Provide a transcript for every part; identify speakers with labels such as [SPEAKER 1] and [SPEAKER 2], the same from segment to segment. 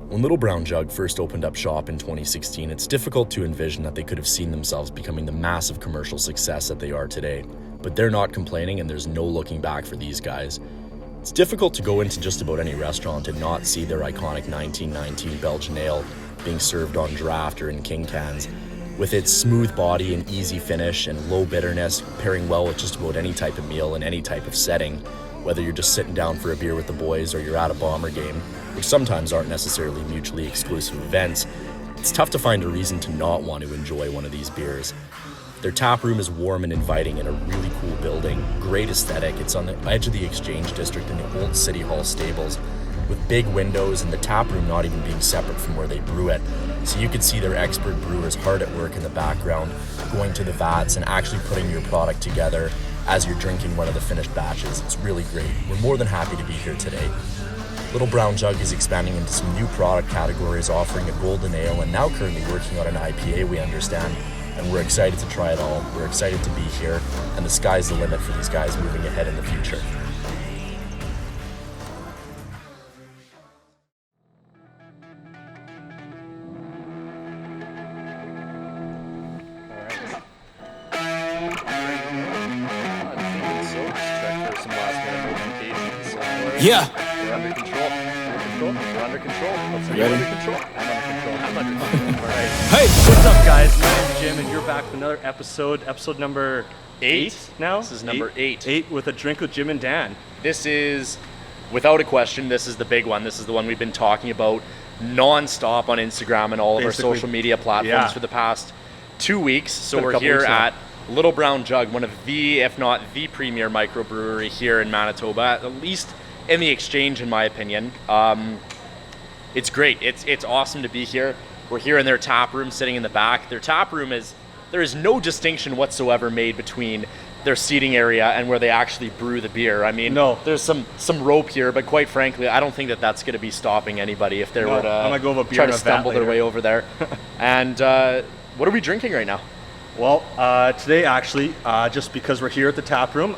[SPEAKER 1] When Little Brown Jug first opened up shop in 2016, it's difficult to envision that they could have seen themselves becoming the massive commercial success that they are today. But they're not complaining, and there's no looking back for these guys. It's difficult to go into just about any restaurant and not see their iconic 1919 Belgian ale being served on draft or in king cans. With its smooth body and easy finish and low bitterness, pairing well with just about any type of meal and any type of setting, whether you're just sitting down for a beer with the boys or you're at a Bomber game, which sometimes aren't necessarily mutually exclusive events, it's tough to find a reason to not want to enjoy one of these beers. Their tap room is warm and inviting in a really cool building, great aesthetic. It's on the edge of the Exchange District in the old City Hall stables, with big windows and the tap room not even being separate from where they brew it. So you can see their expert brewers hard at work in the background, going to the vats and actually putting your product together as you're drinking one of the finished batches. It's really great. We're more than happy to be here today. Little Brown Jug is expanding into some new product categories, offering a golden ale and now currently working on an IPA, we understand. And we're excited to try it all. We're excited to be here, and the sky's the limit for these guys moving ahead in the future.
[SPEAKER 2] Yeah.
[SPEAKER 3] We're under control. We're under control. Let's
[SPEAKER 2] Ready?
[SPEAKER 3] under control. I'm under control. I'm under control. All right.
[SPEAKER 2] Hey.
[SPEAKER 3] What's up, guys? My name's Jim, and you're back with another episode number 8 now.
[SPEAKER 4] This is number 8.
[SPEAKER 3] 8 with a drink with Jim and Dan.
[SPEAKER 4] This is, without a question, this is the big one. This is the one we've been talking about non-stop on Instagram and all of our social media platforms for the past 2 weeks. So we're here at Little Brown Jug, one of the, if not the premier microbrewery here in Manitoba, at least in the Exchange, in my opinion. It's great. It's awesome to be here. We're here in their tap room, sitting in the back. Their tap room there is no distinction whatsoever made between their seating area and where they actually brew the beer. I mean, there's some rope here, but quite frankly, I don't think that's going to be stopping anybody if they were to try to stumble their way over there. And what are we drinking right now?
[SPEAKER 3] Well, today actually, just because we're here at the tap room,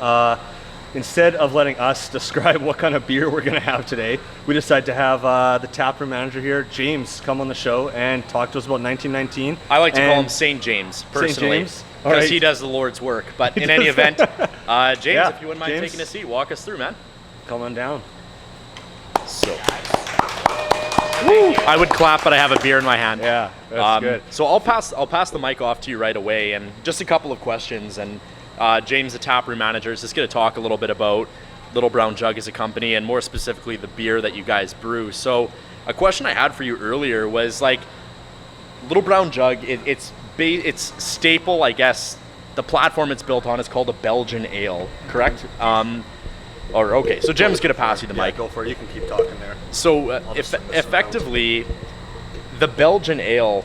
[SPEAKER 3] instead of letting us describe what kind of beer we're going to have today, we decided to have the taproom manager here, James, come on the show and talk to us about 1919.
[SPEAKER 4] I like to call him St. James, personally, because he does the Lord's work. But in any event, James, if you wouldn't mind taking a seat, walk us through, man.
[SPEAKER 3] Come on down.
[SPEAKER 4] So, I would clap, but I have a beer in my hand.
[SPEAKER 3] Yeah, that's good.
[SPEAKER 4] So I'll pass the mic off to you right away, and just a couple of questions. And James, the taproom manager, is just going to talk a little bit about Little Brown Jug as a company, and more specifically the beer that you guys brew. So a question I had for you earlier was, like, Little Brown Jug, it's staple, I guess, the platform it's built on is called a Belgian ale, correct? So Jim's going to pass you the mic.
[SPEAKER 3] Go for it. You can keep talking there.
[SPEAKER 4] So effectively, the Belgian ale,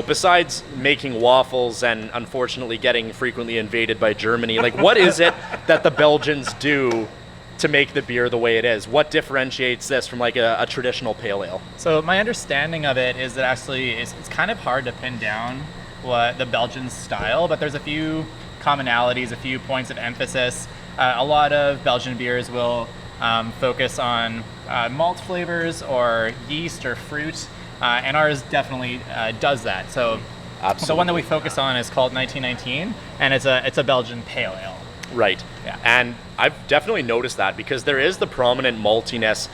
[SPEAKER 4] besides making waffles and unfortunately getting frequently invaded by Germany, like, what is it that the Belgians do to make the beer the way it is? What differentiates this from like a traditional pale ale?
[SPEAKER 5] So my understanding of it is that actually it's kind of hard to pin down what the Belgian style, but there's a few commonalities, a few points of emphasis. A lot of Belgian beers will focus on malt flavors or yeast or fruit. And ours definitely does that. So the one that we focus on is called 1919, and it's a Belgian pale ale.
[SPEAKER 4] Right.
[SPEAKER 5] Yeah.
[SPEAKER 4] And I've definitely noticed that, because there is the prominent maltiness,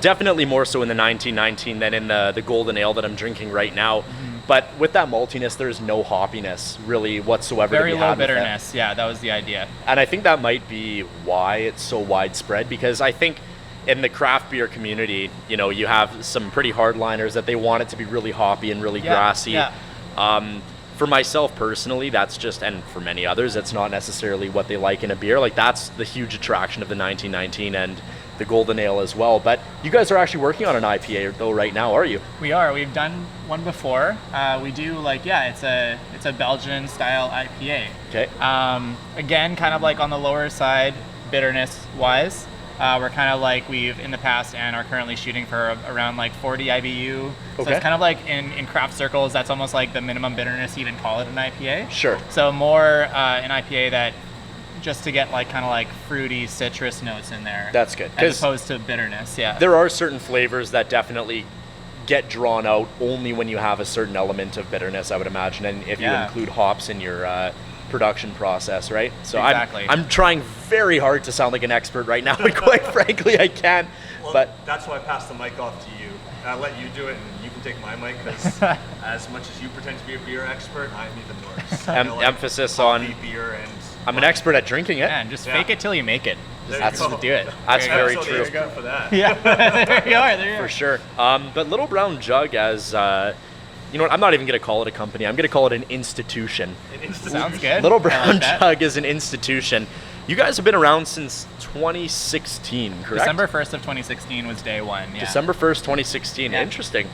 [SPEAKER 4] definitely more so in the 1919 than in the golden ale that I'm drinking right now. Mm-hmm. But with that maltiness, there's no hoppiness really whatsoever.
[SPEAKER 5] Very low bitterness. Yeah, that was the idea.
[SPEAKER 4] And I think that might be why it's so widespread, because I think in the craft beer community, you have some pretty hardliners that they want it to be really hoppy and really grassy. Yeah. For myself personally, that's just, and for many others, it's not necessarily what they like in a beer. Like, that's the huge attraction of the 1919 and the golden ale as well. But you guys are actually working on an IPA though right now, are you?
[SPEAKER 5] We are. We've done one before. We do it's a Belgian style IPA.
[SPEAKER 4] Okay.
[SPEAKER 5] Again, kind of like on the lower side, bitterness wise. We're kind of like we've in the past and are currently shooting for around like 40 IBU. So it's kind of like in craft circles, that's almost like the minimum bitterness to even call it an IPA.
[SPEAKER 4] Sure.
[SPEAKER 5] So more an IPA that just to get like kind of like fruity citrus notes in there.
[SPEAKER 4] That's good.
[SPEAKER 5] As opposed to bitterness, yeah.
[SPEAKER 4] There are certain flavors that definitely get drawn out only when you have a certain element of bitterness, I would imagine, and if you include hops in your production process, right? So
[SPEAKER 5] exactly.
[SPEAKER 4] I'm trying very hard to sound like an expert right now, and quite frankly, I can't.
[SPEAKER 3] Well,
[SPEAKER 4] but
[SPEAKER 3] that's why I passed the mic off to you. I let you do it, and you can take my mic, because as much as you pretend to be a beer expert, I'm even worse.
[SPEAKER 4] Emphasis on
[SPEAKER 3] beer and
[SPEAKER 4] I'm an expert at drinking it.
[SPEAKER 5] Yeah, and just fake it till you make it.
[SPEAKER 4] That's
[SPEAKER 5] Just do it.
[SPEAKER 4] That's very true.
[SPEAKER 3] There you go for that.
[SPEAKER 5] Yeah, there you are. There you are.
[SPEAKER 4] For sure. But Little Brown Jug, as you know what, I'm not even going to call it a company. I'm going to call it an institution.
[SPEAKER 5] Sounds good.
[SPEAKER 4] Little Brown Jug is an institution. You guys have been around since 2016, correct?
[SPEAKER 5] December 1st of 2016 was day one. Yeah.
[SPEAKER 4] December 1st, 2016.
[SPEAKER 5] Yeah.
[SPEAKER 4] Interesting.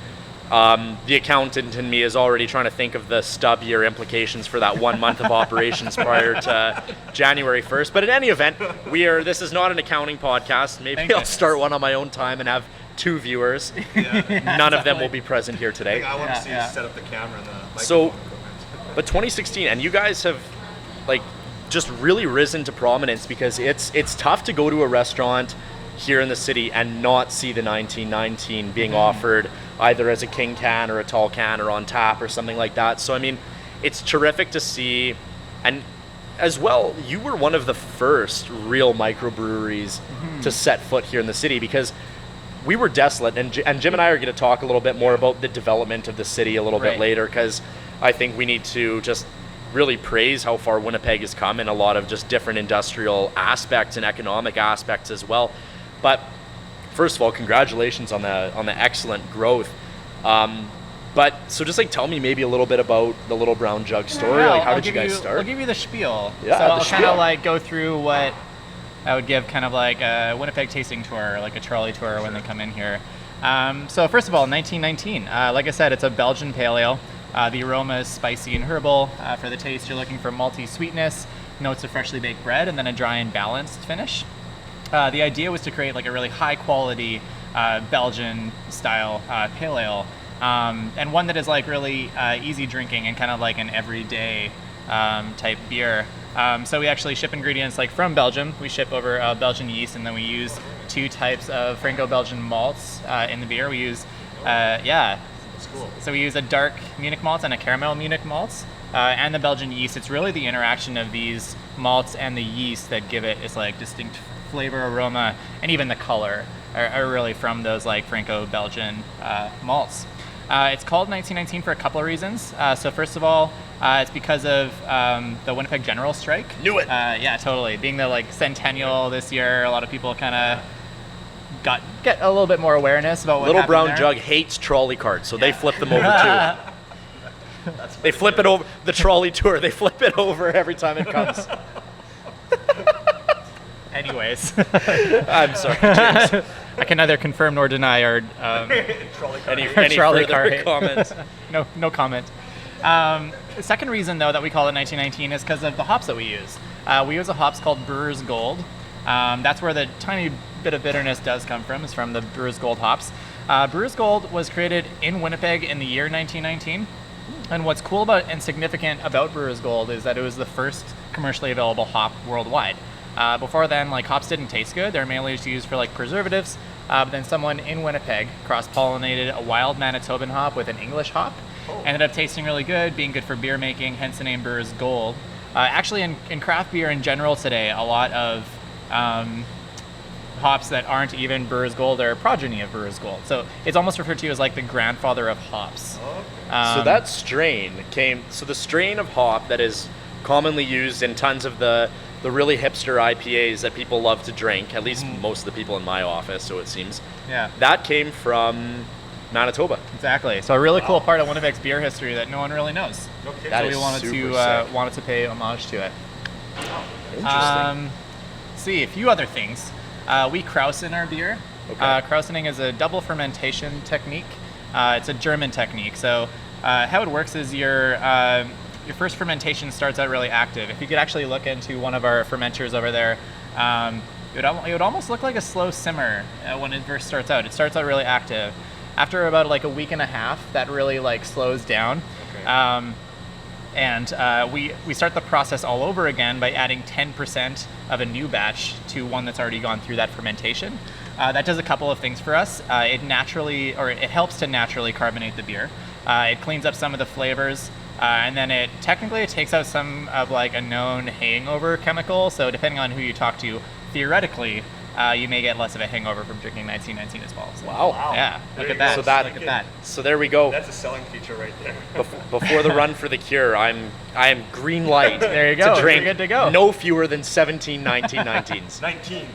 [SPEAKER 4] The accountant in me is already trying to think of the stub year implications for that 1 month of operations prior to January 1st. But in any event, this is not an accounting podcast. Maybe I'll start one on my own time and have 2 viewers.
[SPEAKER 3] Yeah.
[SPEAKER 4] None of them will be present here today.
[SPEAKER 3] I want to see you set up the camera and the microphone.
[SPEAKER 4] So, but 2016, and you guys have like just really risen to prominence, because it's tough to go to a restaurant here in the city and not see the 1919 being offered either as a king can or a tall can or on tap or something like that. So I mean, it's terrific to see. And as well, you were one of the first real microbreweries to set foot here in the city, because we were desolate, and Jim and I are going to talk a little bit more about the development of the city a little bit later, because I think we need to just really praise how far Winnipeg has come in a lot of just different industrial aspects and economic aspects as well. But first of all, congratulations on the excellent growth. But so just like tell me maybe a little bit about the Little Brown Jug story. Like how did you guys start?
[SPEAKER 5] I'll give you the spiel.
[SPEAKER 4] Yeah,
[SPEAKER 5] so I'll
[SPEAKER 4] spiel.
[SPEAKER 5] kind of like go through what I would give kind of like a Winnipeg tasting tour, like a trolley tour when they come in here. So first of all, 1919. Like I said, it's a Belgian pale ale. The aroma is spicy and herbal. For the taste, you're looking for malty sweetness, notes of freshly baked bread, and then a dry and balanced finish. The idea was to create like a really high quality Belgian style pale ale, and one that is like really easy drinking and kind of like an everyday type beer. So we actually ship ingredients like from Belgium. We ship over Belgian yeast, and then we use 2 types of Franco-Belgian malts in the beer. We use
[SPEAKER 3] Cool.
[SPEAKER 5] So we use a dark Munich malt and a caramel Munich malt, and the Belgian yeast. It's really the interaction of these malts and the yeast that give it its like distinct flavor, aroma, and even the color are really from those like Franco-Belgian malts. It's called 1919 for a couple of reasons. So first of all, it's because of the Winnipeg General Strike.
[SPEAKER 4] Knew it.
[SPEAKER 5] Yeah, totally. Being the like centennial this year, a lot of people kind of get a little bit more awareness about what
[SPEAKER 4] Little
[SPEAKER 5] happened
[SPEAKER 4] Brown
[SPEAKER 5] there.
[SPEAKER 4] Jug hates trolley carts, so they flip them over too. They flip it over, the trolley tour, they flip it over every time it comes.
[SPEAKER 5] Anyways,
[SPEAKER 4] I'm sorry, James.
[SPEAKER 5] I can neither confirm nor deny our
[SPEAKER 3] Trolley car.
[SPEAKER 4] Any
[SPEAKER 5] trolley
[SPEAKER 4] further
[SPEAKER 5] car hate.
[SPEAKER 4] comments?
[SPEAKER 5] no comment. The second reason, though, that we call it 1919 is because of the hops that we use. We use a hops called Brewer's Gold. That's where the tiny bit of bitterness does come from, is from the Brewer's Gold hops. Brewer's Gold was created in Winnipeg in the year 1919. And what's cool about and significant about Brewer's Gold is that it was the first commercially available hop worldwide. Before then, like, hops didn't taste good. They're mainly just used for like preservatives. But then someone in Winnipeg cross-pollinated a wild Manitoban hop with an English hop. Ended up tasting really good, being good for beer making, hence the name Brewer's Gold. Actually, in craft beer in general today, a lot of hops that aren't even Brewer's Gold are progeny of Brewer's Gold. So it's almost referred to as like the grandfather of hops.
[SPEAKER 4] So that strain so the strain of hop that is commonly used in tons of the really hipster IPAs that people love to drink, at least most of the people in my office, so it seems.
[SPEAKER 5] Yeah.
[SPEAKER 4] That came from Manitoba.
[SPEAKER 5] Exactly. So a really cool part of Winnipeg's beer history that no one really knows.
[SPEAKER 3] Okay.
[SPEAKER 4] That
[SPEAKER 5] So
[SPEAKER 4] is
[SPEAKER 5] we wanted to pay homage to it.
[SPEAKER 4] Interesting.
[SPEAKER 5] See, a few other things. We krausen our beer.
[SPEAKER 4] Okay.
[SPEAKER 5] Krausening is a double fermentation technique. It's a German technique. So how it works is your first fermentation starts out really active. If you could actually look into one of our fermenters over there, it would almost look like a slow simmer when it first starts out. It starts out really active. After about like a week and a half, that really like slows down.
[SPEAKER 3] Okay.
[SPEAKER 5] And we start the process all over again by adding 10% of a new batch to one that's already gone through that fermentation. That does a couple of things for us. It helps to naturally carbonate the beer. It cleans up some of the flavors, and then it takes out some of like a known hangover chemical. So depending on who you talk to, theoretically, you may get less of a hangover from drinking 1919 as well. So,
[SPEAKER 4] wow.
[SPEAKER 5] Yeah. Look at that. Look at that.
[SPEAKER 4] So there we go.
[SPEAKER 3] That's a selling feature right there.
[SPEAKER 4] Before the run for the cure, I am green light.
[SPEAKER 5] There you go.
[SPEAKER 4] To drink
[SPEAKER 5] You're good to go.
[SPEAKER 4] no fewer than 17 1919s. 19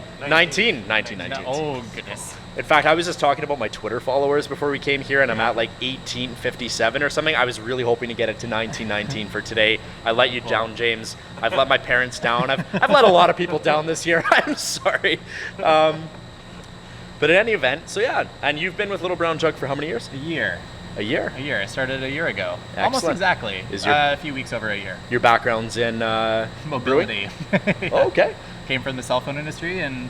[SPEAKER 4] 1919s.
[SPEAKER 5] Oh goodness.
[SPEAKER 4] In fact, I was just talking about my Twitter followers before we came here, and I'm at like 1857 or something. I was really hoping to get it to 1919 for today. I let you down, James. I've let my parents down. I've let a lot of people down this year. I'm sorry. But in any event, so yeah. And you've been with Little Brown Jug for how many years?
[SPEAKER 5] A year.
[SPEAKER 4] A year?
[SPEAKER 5] A year. I started a year ago.
[SPEAKER 4] Excellent.
[SPEAKER 5] Almost exactly. A few weeks over a year.
[SPEAKER 4] Your background's in
[SPEAKER 5] mobility.
[SPEAKER 4] Yeah. Oh, okay.
[SPEAKER 5] Came from the cell phone industry and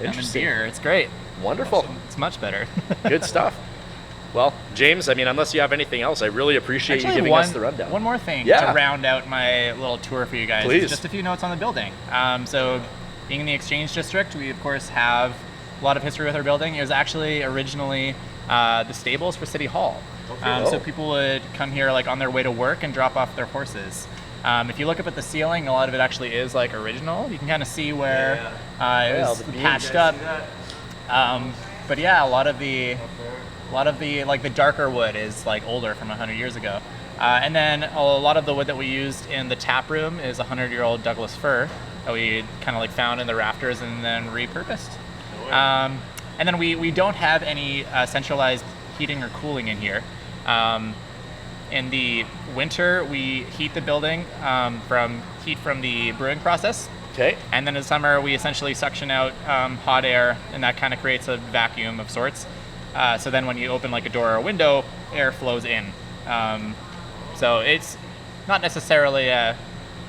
[SPEAKER 5] I'm in beer. It's great.
[SPEAKER 4] Wonderful.
[SPEAKER 5] It's much better.
[SPEAKER 4] Good stuff. Well, James, I mean, unless you have anything else, I really appreciate you giving us the rundown.
[SPEAKER 5] One more thing to round out my little tour for you guys.
[SPEAKER 4] Please.
[SPEAKER 5] Just a few notes on the building. So being in the Exchange District, we of course have a lot of history with our building. It was actually originally the stables for City Hall. So people would come here like on their way to work and drop off their horses. If you look up at the ceiling, a lot of it actually is like original. You can kind of see where it was patched up. But yeah, a lot of the like the darker wood is like older from 100 years ago. And then a lot of the wood that we used in the tap room is 100-year-old Douglas fir that we kind of like found in the rafters and then repurposed. And then we don't have any centralized heating or cooling in here. In the winter, we heat the building from the brewing process.
[SPEAKER 4] Okay.
[SPEAKER 5] And then in the summer, we essentially suction out hot air, and that kind of creates a vacuum of sorts. So then when you open like a door or a window, air flows in. So it's not necessarily a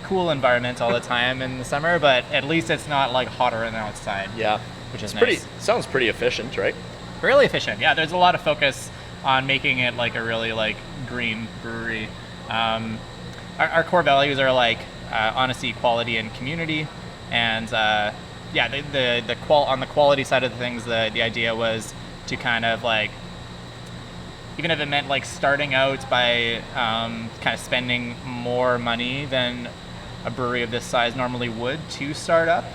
[SPEAKER 5] cool environment all the time in the summer, but at least it's not like hotter than outside.
[SPEAKER 4] Yeah.
[SPEAKER 5] Which is nice.
[SPEAKER 4] Sounds pretty efficient, right?
[SPEAKER 5] Really efficient. Yeah, there's a lot of focus on making it like a really like green brewery. Our core values are like honesty, quality, and community. And on the quality side of the things, the idea was to kind of like, even if it meant like starting out by kind of spending more money than a brewery of this size normally would to start up,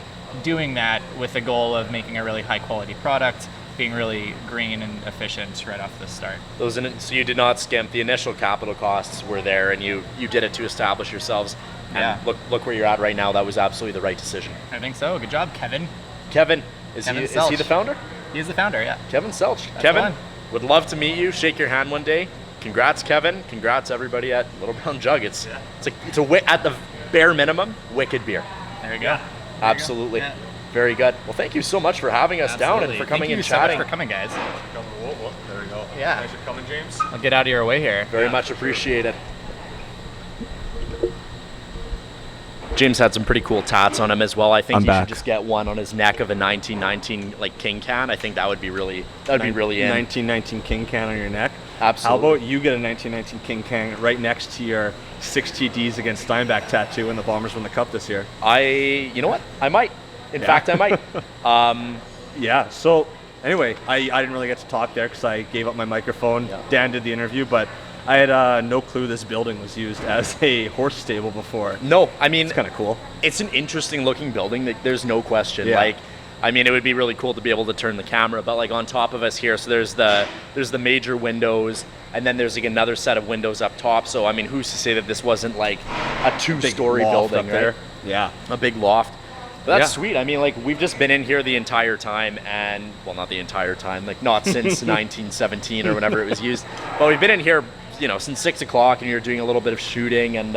[SPEAKER 5] doing that with the goal of making a really high quality product, being really green and efficient right off the start.
[SPEAKER 4] So you did not skimp. The initial capital costs were there, and you did it to establish yourselves. And look where you're at right now. That was absolutely the right decision.
[SPEAKER 5] I think so. Good job, Kevin.
[SPEAKER 4] Kevin, is he the founder?
[SPEAKER 5] He is the founder, yeah.
[SPEAKER 4] Kevin Selch.
[SPEAKER 5] That's
[SPEAKER 4] Kevin, would love to meet you. Shake your hand one day. Congrats, Kevin. Congrats, everybody at Little Brown Jug. It's at the bare minimum, wicked beer.
[SPEAKER 5] There you go.
[SPEAKER 4] Absolutely. Yeah. Very good. Well, thank you so much for having us down and for coming and chatting.
[SPEAKER 5] Thank you so much for coming, guys.
[SPEAKER 3] There we go.
[SPEAKER 5] Yeah.
[SPEAKER 3] Thanks for coming, James.
[SPEAKER 5] I'll get out of your way here.
[SPEAKER 4] Very much appreciated. James had some pretty cool tats on him as well. I think should just get one on his neck of a 1919 like King can. I think that would be really in.
[SPEAKER 3] 1919 King can on your neck.
[SPEAKER 4] Absolutely.
[SPEAKER 3] How about you get a 1919 King can right next to your 6 TDs against Steinbach tattoo when the Bombers won the Cup this year?
[SPEAKER 4] You know what? I might. In fact, I might.
[SPEAKER 3] Yeah. So anyway, I didn't really get to talk there because I gave up my microphone. Yeah. Dan did the interview, but I had no clue this building was used as a horse stable before.
[SPEAKER 4] No, I mean,
[SPEAKER 3] it's kind of cool.
[SPEAKER 4] It's an interesting looking building. There's no question.
[SPEAKER 3] Yeah.
[SPEAKER 4] Like, I mean, it would be really cool to be able to turn the camera, but like on top of us here, so there's the major windows, and then there's like another set of windows up top. So I mean, who's to say that this wasn't like a 2-story building
[SPEAKER 3] up there?
[SPEAKER 4] Right?
[SPEAKER 3] Yeah,
[SPEAKER 4] a big loft. But that's sweet. I mean, like, we've just been in here the entire time, and well, not the entire time, like not since 1917 or whenever it was used, but we've been in here, since 6 o'clock, and you're doing a little bit of shooting, and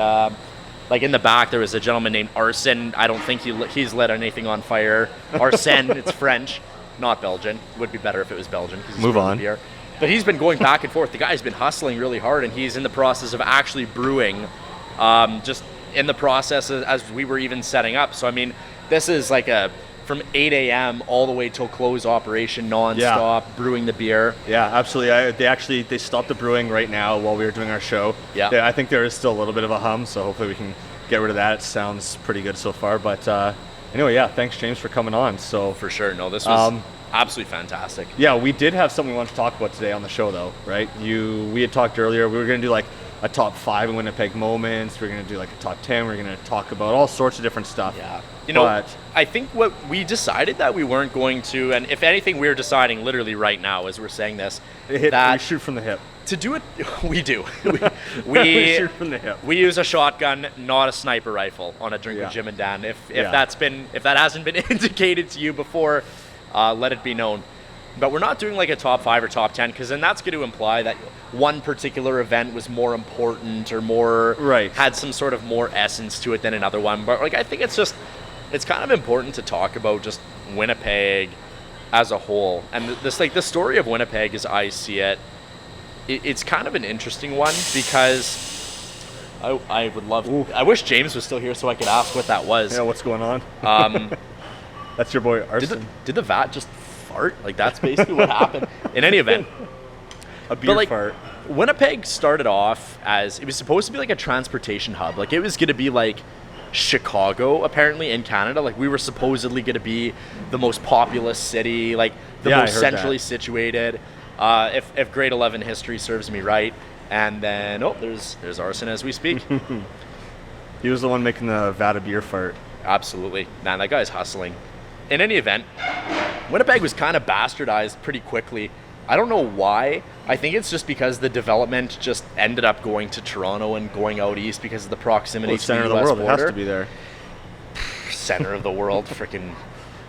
[SPEAKER 4] like in the back there was a gentleman named Arsene. I don't think he's lit anything on fire. Arsene, it's French, not Belgian. Would be better if it was Belgian.
[SPEAKER 3] Move on.
[SPEAKER 4] Beer. But he's been going back and forth. The guy's been hustling really hard, and he's in the process of actually brewing, just in the process as we were even setting up. So I mean, this is like from 8 a.m. all the way till close operation, non-stop, brewing the beer.
[SPEAKER 3] Yeah, absolutely. They stopped the brewing right now while we were doing our show.
[SPEAKER 4] Yeah.
[SPEAKER 3] I think there is still a little bit of a hum, so hopefully we can get rid of that. It sounds pretty good so far. But anyway, yeah, thanks, James, for coming on. So
[SPEAKER 4] for sure. No, this was Absolutely fantastic.
[SPEAKER 3] Yeah, we did have something we wanted to talk about today on the show, though, right? We had talked earlier. We were going to do like a top 5 in Winnipeg moments. We're going to do like a top 10. We're going to talk about all sorts of different stuff.
[SPEAKER 4] Yeah. I think what we decided that we weren't going to, and if anything, we're deciding literally right now as we're saying this,
[SPEAKER 3] that we shoot from the hip.
[SPEAKER 4] To do it, we do.
[SPEAKER 3] We shoot from the hip.
[SPEAKER 4] We use a shotgun, not a sniper rifle, on a drink with Jim and Dan. If that hasn't been indicated to you before, let it be known. But we're not doing like a top 5 or top 10, because then that's going to imply that one particular event was more important or more had some sort of more essence to it than another one. But like I think it's kind of important to talk about just Winnipeg as a whole. And this like the story of Winnipeg, as I see it, it's kind of an interesting one, because I would love. I wish James was still here so I could ask what that was.
[SPEAKER 3] Yeah, what's going on? That's your boy Arson.
[SPEAKER 4] Did the vat just fart? Like that's basically what happened. In any event,
[SPEAKER 3] a beer fart.
[SPEAKER 4] Winnipeg started off as it was supposed to be like a transportation hub. Like it was going to be like Chicago, apparently, in Canada. Like we were supposedly going to be the most populous city, like the most centrally situated. If grade 11 history serves me right. And then there's Arson as we speak.
[SPEAKER 3] He was the one making the vat of beer fart.
[SPEAKER 4] Absolutely. Man, that guy's hustling. In any event, Winnipeg was kind of bastardized pretty quickly. I don't know why. I think it's just because the development just ended up going to Toronto and going out east because of the proximity to the US border.
[SPEAKER 3] Center of the world, it has to be there.
[SPEAKER 4] Center of the world, freaking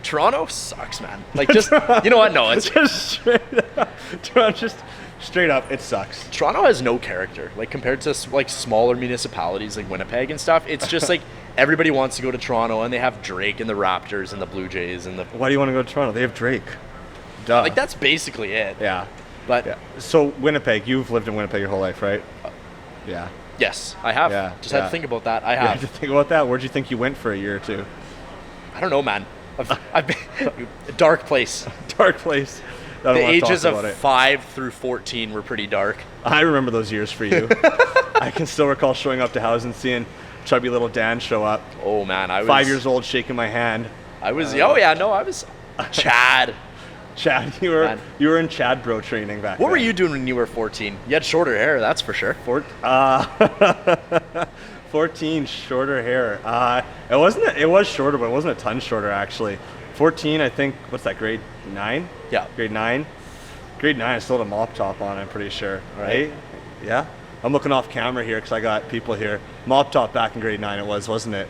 [SPEAKER 4] Toronto sucks, man. Like just, you know what? No, it's
[SPEAKER 3] just straight up. Toronto just straight up, it sucks.
[SPEAKER 4] Toronto has no character, like compared to like smaller municipalities like Winnipeg and stuff. It's just like everybody wants to go to Toronto, and they have Drake and the Raptors and the Blue Jays and the.
[SPEAKER 3] Why do you want to go to Toronto? They have Drake. Duh.
[SPEAKER 4] Like that's basically it.
[SPEAKER 3] Yeah.
[SPEAKER 4] But
[SPEAKER 3] so Winnipeg, you've lived in Winnipeg your whole life, right? Yeah.
[SPEAKER 4] Yes, I have.
[SPEAKER 3] Yeah.
[SPEAKER 4] Just had to think about that. I have.
[SPEAKER 3] You had to think about that. Where'd you think you went for a year or two?
[SPEAKER 4] I don't know, man. I've been dark place.
[SPEAKER 3] Dark place.
[SPEAKER 4] The ages of 5 through 14 were pretty dark.
[SPEAKER 3] I remember those years for you. I can still recall showing up to houses and seeing chubby little Dan show up.
[SPEAKER 4] Oh man, I was
[SPEAKER 3] 5 years old, shaking my hand.
[SPEAKER 4] I was. I was Chad.
[SPEAKER 3] Chad, you were in Chad bro training back then.
[SPEAKER 4] What were you doing when you were 14? You had shorter hair, that's for sure.
[SPEAKER 3] 14, shorter hair. It was shorter, but it wasn't a ton shorter actually. 14, I think. What's that? Grade 9?
[SPEAKER 4] Yeah.
[SPEAKER 3] Grade 9. Grade 9. I still had a mop top on. I'm pretty sure. Right? Yeah. I'm looking off camera here because I got people here. Mop top back in grade 9. It was, wasn't it?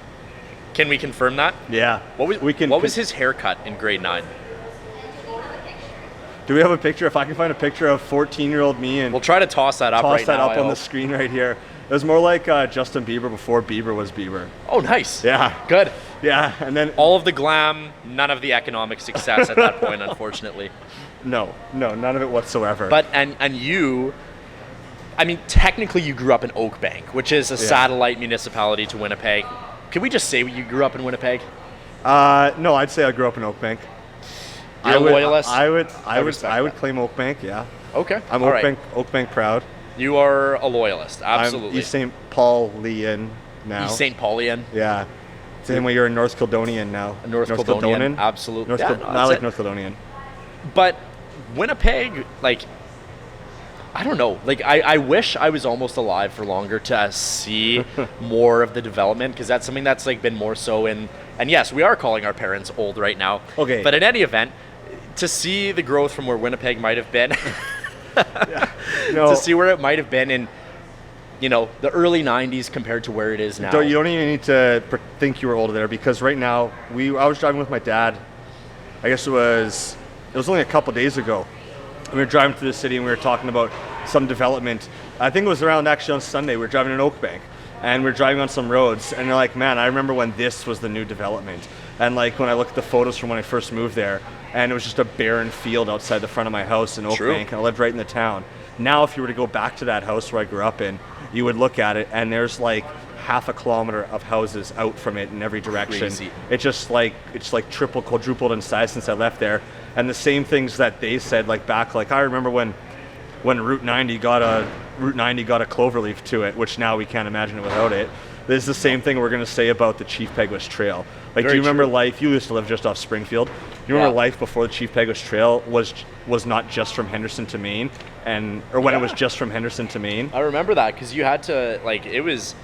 [SPEAKER 4] Can we confirm that?
[SPEAKER 3] Yeah.
[SPEAKER 4] What was his haircut in grade 9?
[SPEAKER 3] Do we have a picture? If I can find a picture of 14-year-old me and
[SPEAKER 4] we'll try to toss that up right now.
[SPEAKER 3] On the screen right here. It was more like Justin Bieber before Bieber was Bieber.
[SPEAKER 4] Oh, nice.
[SPEAKER 3] Yeah.
[SPEAKER 4] Good.
[SPEAKER 3] Yeah, and then
[SPEAKER 4] all of the glam, none of the economic success at that point, unfortunately.
[SPEAKER 3] No, none of it whatsoever.
[SPEAKER 4] But and you, I mean, technically you grew up in Oakbank, which is a satellite municipality to Winnipeg. Can we just say you grew up in Winnipeg?
[SPEAKER 3] No, I'd say I grew up in Oakbank.
[SPEAKER 4] You're a loyalist?
[SPEAKER 3] I would claim Oakbank, yeah.
[SPEAKER 4] Okay.
[SPEAKER 3] I'm Oakbank proud.
[SPEAKER 4] You are a loyalist, absolutely.
[SPEAKER 3] I'm East St. Paulian now.
[SPEAKER 4] East St. Paulian?
[SPEAKER 3] Yeah. Same way you're a North Kildonian now.
[SPEAKER 4] A North Kildonian, absolutely.
[SPEAKER 3] I like North Kildonian.
[SPEAKER 4] But Winnipeg, like, I don't know. Like, I wish I was almost alive for longer to see more of the development, because that's something that's like been more so in. And yes, we are calling our parents old right now.
[SPEAKER 3] Okay.
[SPEAKER 4] But in any event, to see the growth from where Winnipeg might have been, to see where it might have been in, the early 90s compared to where it is now.
[SPEAKER 3] You don't even need to think you were older there, because right now, I was driving with my dad. I guess it was only a couple days ago. We were driving through the city and we were talking about some development. I think it was around actually on Sunday. We were driving in Oakbank and we were driving on some roads, and they're like, man, I remember when this was the new development. And like when I look at the photos from when I first moved there, and it was just a barren field outside the front of my house in Oakbank, and I lived right in the town. Now, if you were to go back to that house where I grew up in, you would look at it and there's like half a kilometer of houses out from it in every direction.
[SPEAKER 4] Crazy.
[SPEAKER 3] It's like triple, quadrupled in size since I left there. And the same things that they said, like back, like I remember when Route 90 got a cloverleaf to it, which now we can't imagine it without it. This is the same thing we're going to say about the Chief Peguis Trail. Like, do you remember life? You used to live just off Springfield. You remember life before the Chief Peguis Trail was not just from Henderson to Maine, or when it was just from Henderson to Maine.
[SPEAKER 4] I remember that because you had to it was.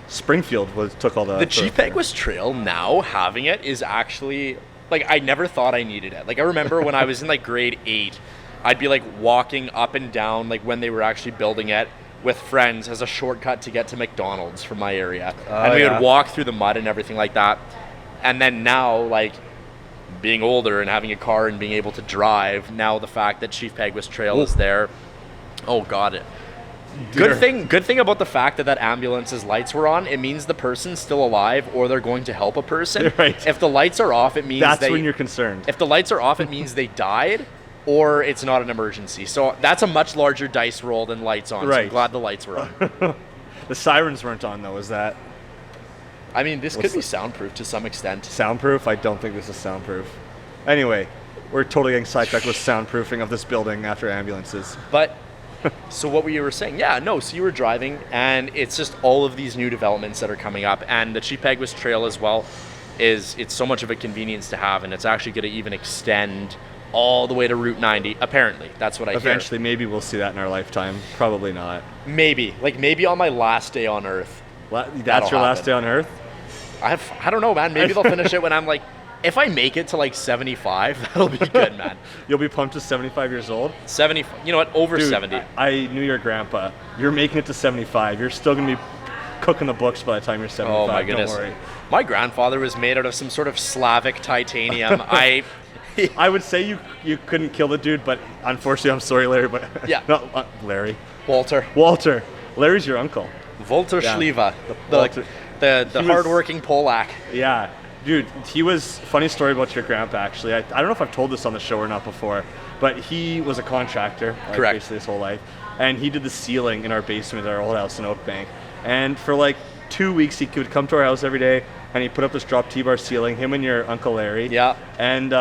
[SPEAKER 3] Springfield took all
[SPEAKER 4] the Chief Peguis Trail. Now having it is actually I never thought I needed it. I remember when I was in grade 8, I'd be walking up and down when they were actually building it with friends as a shortcut to get to McDonald's from my area, and we would walk through the mud and everything like that. And then now being older and having a car and being able to drive, now the fact that Chief Peguis Trail is there, oh god, good thing about the fact that ambulance's lights were on, it means the person's still alive or they're going to help a person.
[SPEAKER 3] Right.
[SPEAKER 4] If the lights are off, it means
[SPEAKER 3] that's when you're concerned.
[SPEAKER 4] If the lights are off, it means they died or it's not an emergency. So that's a much larger dice roll than lights on.
[SPEAKER 3] Right.
[SPEAKER 4] So I'm glad the lights were on.
[SPEAKER 3] The sirens weren't on though, is that?
[SPEAKER 4] I mean, this could be soundproof to some extent.
[SPEAKER 3] Soundproof? I don't think this is soundproof. Anyway, we're totally getting sidetracked with soundproofing of this building after ambulances.
[SPEAKER 4] But, so what you were saying, so you were driving, and it's just all of these new developments that are coming up, and the Chief Peguis Trail as well it's so much of a convenience to have, and it's actually going to even extend all the way to Route 90, apparently. That's what I hear.
[SPEAKER 3] Eventually, maybe we'll see that in our lifetime. Probably not.
[SPEAKER 4] Maybe. Maybe on my last day on Earth.
[SPEAKER 3] That's your last day on Earth?
[SPEAKER 4] I don't know, man. Maybe they'll finish it when I'm if I make it to 75, that'll be good, man.
[SPEAKER 3] You'll be pumped to 75 years old?
[SPEAKER 4] 70, you know what, over
[SPEAKER 3] Dude,
[SPEAKER 4] 70.
[SPEAKER 3] I knew your grandpa. You're making it to 75. You're still going to be cooking the books by the time you're 75.
[SPEAKER 4] Oh my goodness.
[SPEAKER 3] Don't worry.
[SPEAKER 4] My grandfather was made out of some sort of Slavic titanium.
[SPEAKER 3] I would say you couldn't kill the dude, but unfortunately, I'm sorry, Larry, but not Larry.
[SPEAKER 4] Walter.
[SPEAKER 3] Larry's your uncle.
[SPEAKER 4] Walter Schlieva, the hardworking Polak.
[SPEAKER 3] Yeah. Dude, he was, funny story about your grandpa actually. I don't know if I've told this on the show or not before, but he was a contractor.
[SPEAKER 4] Correct.
[SPEAKER 3] Basically his whole life. And he did the ceiling in our basement at our old house in Oakbank. And for 2 weeks, he would come to our house every day and he put up this drop T-bar ceiling, him and your Uncle Larry.
[SPEAKER 4] Yeah.
[SPEAKER 3] And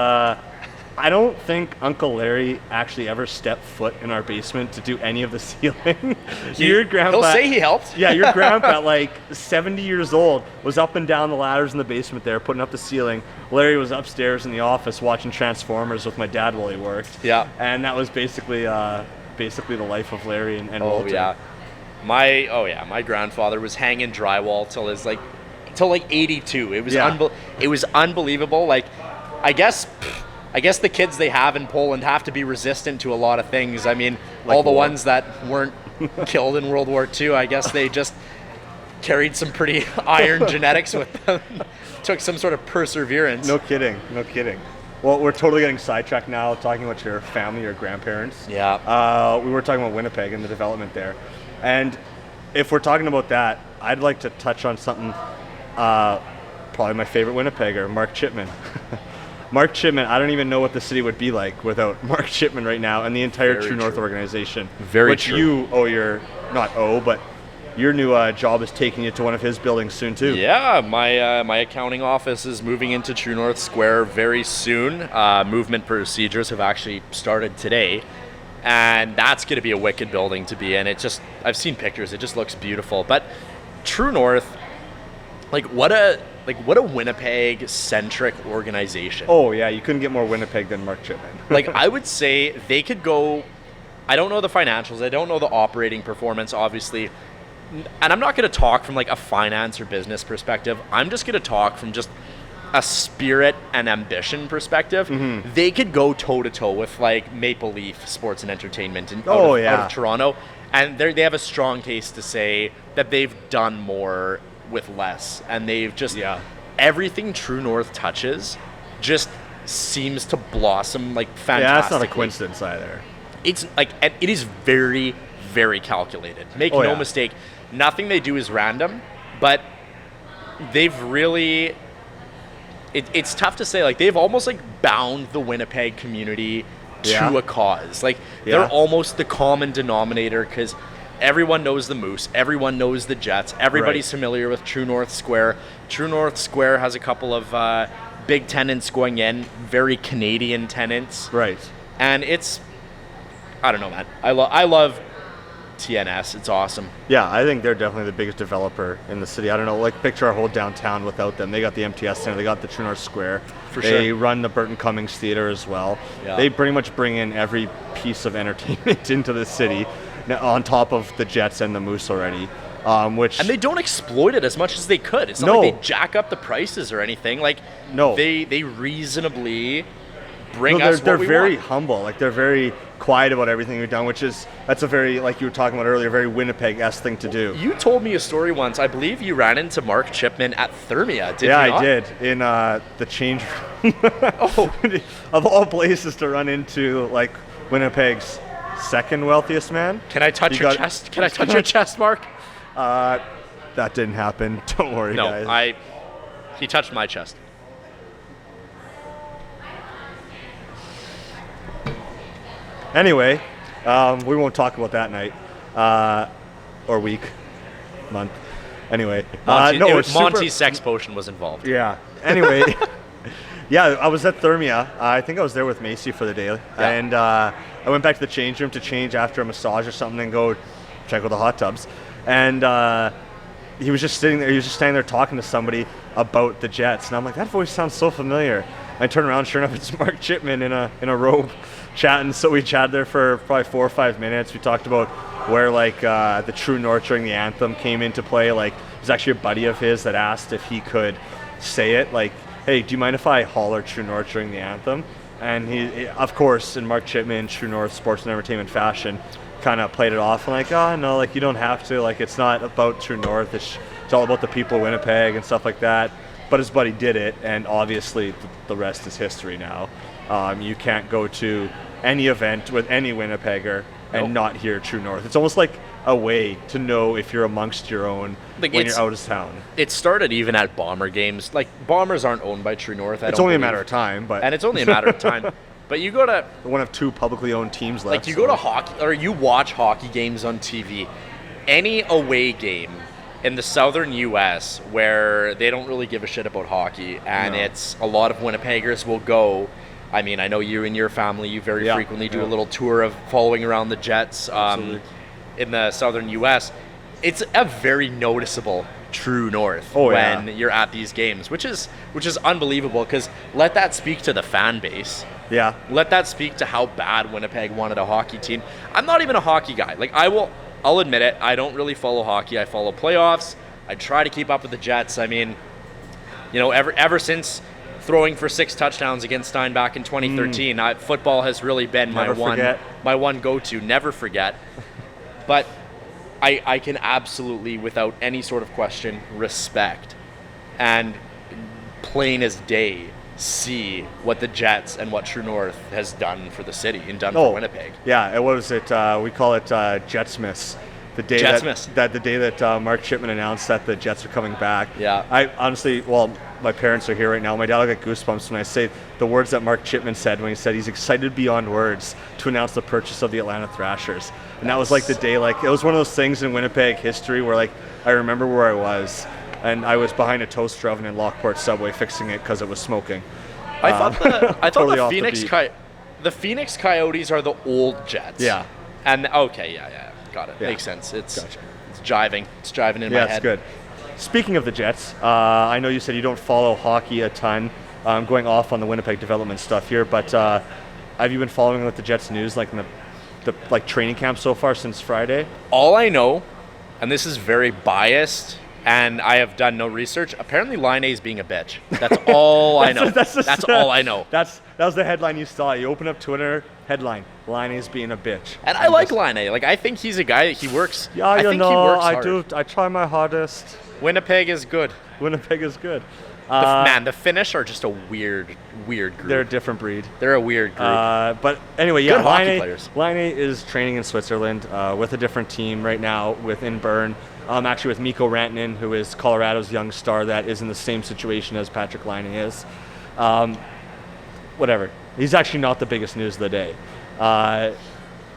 [SPEAKER 3] I don't think Uncle Larry actually ever stepped foot in our basement to do any of the ceiling. Your grandpa,
[SPEAKER 4] he'll say he helped.
[SPEAKER 3] Yeah, your grandpa, 70 years old, was up and down the ladders in the basement there, putting up the ceiling. Larry was upstairs in the office watching Transformers with my dad while he worked.
[SPEAKER 4] Yeah.
[SPEAKER 3] And that was basically the life of Larry and Walter.
[SPEAKER 4] Yeah. My grandfather was hanging drywall till 82. It was unbelievable. I guess the kids they have in Poland have to be resistant to a lot of things. I mean, all the ones that weren't killed in World War II, I guess they just carried some pretty iron genetics with them. Took some sort of perseverance.
[SPEAKER 3] No kidding. Well, we're totally getting sidetracked now, talking about your family, your grandparents.
[SPEAKER 4] Yeah.
[SPEAKER 3] We were talking about Winnipeg and the development there. And if we're talking about that, I'd like to touch on something, probably my favorite Winnipegger, Mark Chipman. Mark Chipman, I don't even know what the city would be like without Mark Chipman right now and the entire True North organization.
[SPEAKER 4] Very true.
[SPEAKER 3] But your new job is taking you to one of his buildings soon too.
[SPEAKER 4] Yeah, my accounting office is moving into True North Square very soon. Movement procedures have actually started today, and that's going to be a wicked building to be in. I've seen pictures. It just looks beautiful. But True North, what a Winnipeg-centric organization.
[SPEAKER 3] Oh, yeah, you couldn't get more Winnipeg than Mark Chipman.
[SPEAKER 4] I would say they could go, I don't know the financials, I don't know the operating performance, obviously, and I'm not going to talk from a finance or business perspective. I'm just going to talk from just a spirit and ambition perspective.
[SPEAKER 3] Mm-hmm.
[SPEAKER 4] They could go toe-to-toe with, Maple Leaf Sports and Entertainment out of Toronto, and they have a strong case to say that they've done more with less, and they've just everything True North touches just seems to blossom fantastically.
[SPEAKER 3] Yeah, that's not a coincidence either.
[SPEAKER 4] It's it is very, very calculated. Make no mistake, nothing they do is random, but they've really it's tough to say, they've almost bound the Winnipeg community to a cause. They're almost the common denominator, because everyone knows the Moose. Everyone knows the Jets. Everybody's familiar with True North Square. True North Square has a couple of big tenants going in, very Canadian tenants.
[SPEAKER 3] Right.
[SPEAKER 4] And I don't know, man. I love TNS. It's awesome.
[SPEAKER 3] Yeah, I think they're definitely the biggest developer in the city. I don't know, like picture our whole downtown without them. They got the MTS Center, they got the True North Square. They run the Burton Cummings Theater as well. Yeah. They pretty much bring in every piece of entertainment into the city, on top of the Jets and the Moose already. And
[SPEAKER 4] they don't exploit it as much as they could. It's not like they jack up the prices or anything. Like, they reasonably bring us what we want.
[SPEAKER 3] They're very humble. Like, they're very quiet about everything we've done, that's a very, like you were talking about earlier, very Winnipeg-esque thing to do.
[SPEAKER 4] You told me a story once. I believe you ran into Mark Chipman at Thermia, did you not?
[SPEAKER 3] Yeah, I did, in the change room. Of all places to run into, like, Winnipeg's second wealthiest man.
[SPEAKER 4] Can I touch your chest? Can I touch your chest, Mark?
[SPEAKER 3] That didn't happen. Don't worry, guys.
[SPEAKER 4] No, he touched my chest.
[SPEAKER 3] Anyway, we won't talk about that night, or week, month. Anyway,
[SPEAKER 4] Monty's sex potion was involved.
[SPEAKER 3] Yeah. Anyway, yeah, I was at Thermia. I think I was there with Macy for the day, and I went back to the change room to change after a massage or something and go check out the hot tubs. And he was just sitting there. He was just standing there talking to somebody about the Jets, and I'm like, that voice sounds so familiar. I turn around, sure enough, it's Mark Chipman in a robe, chatting. So we chatted there for probably 4 or 5 minutes. We talked about where the True North during the anthem came into play. Like, it was actually a buddy of his that asked if he could say it. Like, hey, do you mind if I holler True North during the anthem? And he, of course, in Mark Chipman, True North sports and entertainment fashion, kind of played it off and like, oh no, like you don't have to. Like, it's not about True North. It's all about the people of Winnipeg and stuff like that. But his buddy did it, and obviously the rest is history now. You can't go to any event with any Winnipegger and not hear True North. It's almost like a way to know if you're amongst your own when you're out of town.
[SPEAKER 4] It started even at Bomber games. Like, Bombers aren't owned by True North.
[SPEAKER 3] It's only a matter of time.
[SPEAKER 4] And it's only a matter of time. But you go to
[SPEAKER 3] one of 2 publicly owned teams left.
[SPEAKER 4] Like, you go to hockey, or you watch hockey games on TV. Any away game in the southern U.S. where they don't really give a shit about hockey, and it's a lot of Winnipeggers will go. I mean, I know you and your family, you very frequently do a little tour of following around the Jets in the southern U.S. It's a very noticeable True North when you're at these games, which is unbelievable, because let that speak to the fan base.
[SPEAKER 3] Yeah.
[SPEAKER 4] Let that speak to how bad Winnipeg wanted a hockey team. I'm not even a hockey guy. Like, I'll admit it, I don't really follow hockey. I follow playoffs. I try to keep up with the Jets. I mean, you know, ever since throwing for 6 touchdowns against Steinbach in 2013, football has really been my one go-to. Never forget. But I can absolutely, without any sort of question, respect and plain as day see what the Jets and what True North has done for the city and done for Winnipeg.
[SPEAKER 3] Yeah, what was it? We call it Jetsmas. The day that Mark Chipman announced that the Jets are coming back. Yeah. I honestly, my parents are here right now. My dad will get goosebumps when I say the words that Mark Chipman said when he said he's excited beyond words to announce the purchase of the Atlanta Thrashers. And that was like the day, like, it was one of those things in Winnipeg history where, like, I remember where I was, and I was behind a toaster oven in Lockport subway fixing it because it was smoking.
[SPEAKER 4] I thought totally the Phoenix Coyotes are the old Jets.
[SPEAKER 3] Yeah.
[SPEAKER 4] And got it. Yeah. Makes sense. It's jiving. It's jiving in my head.
[SPEAKER 3] Yeah, it's good. Speaking of the Jets, I know you said you don't follow hockey a ton. I'm going off on the Winnipeg development stuff here, but have you been following with the Jets news, like in the training camp so far since Friday?
[SPEAKER 4] All I know, and this is very biased, and I have done no research. Apparently, Line A is being a bitch. That's all I know. That's all I know.
[SPEAKER 3] That was the headline you saw. You open up Twitter, headline: Line A is being a bitch.
[SPEAKER 4] And I like Line A. Like, I think he's a guy. He works.
[SPEAKER 3] Yeah, I think he works hard. I try my hardest.
[SPEAKER 4] Winnipeg is good.
[SPEAKER 3] Winnipeg is good.
[SPEAKER 4] The Finnish are just a weird group.
[SPEAKER 3] They're a different breed.
[SPEAKER 4] They're a weird group.
[SPEAKER 3] But anyway,
[SPEAKER 4] good hockey players.
[SPEAKER 3] Line A is training in Switzerland with a different team right now within Bern. Actually with Mikko Rantanen, who is Colorado's young star that is in the same situation as Patrick Laine is. Whatever. He's actually not the biggest news of the day.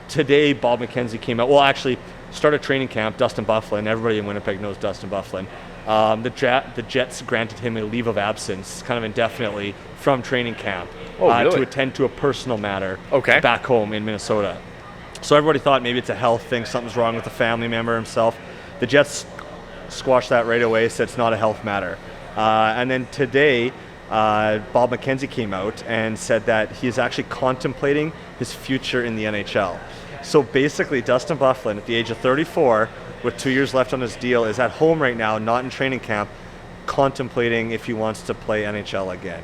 [SPEAKER 3] Today, Bob McKenzie came out. Well, actually, started training camp. Dustin Byfuglien. Everybody in Winnipeg knows Dustin Byfuglien. The Jets granted him a leave of absence, kind of indefinitely, from training camp to attend to a personal matter back home in Minnesota. So everybody thought maybe it's a health thing, something's wrong with the family member himself. The Jets squashed that right away, said it's not a health matter. And then today, Bob McKenzie came out and said that he's actually contemplating his future in the NHL. So basically, Dustin Byfuglien, at the age of 34, with 2 years left on his deal, is at home right now, not in training camp, contemplating if he wants to play NHL again.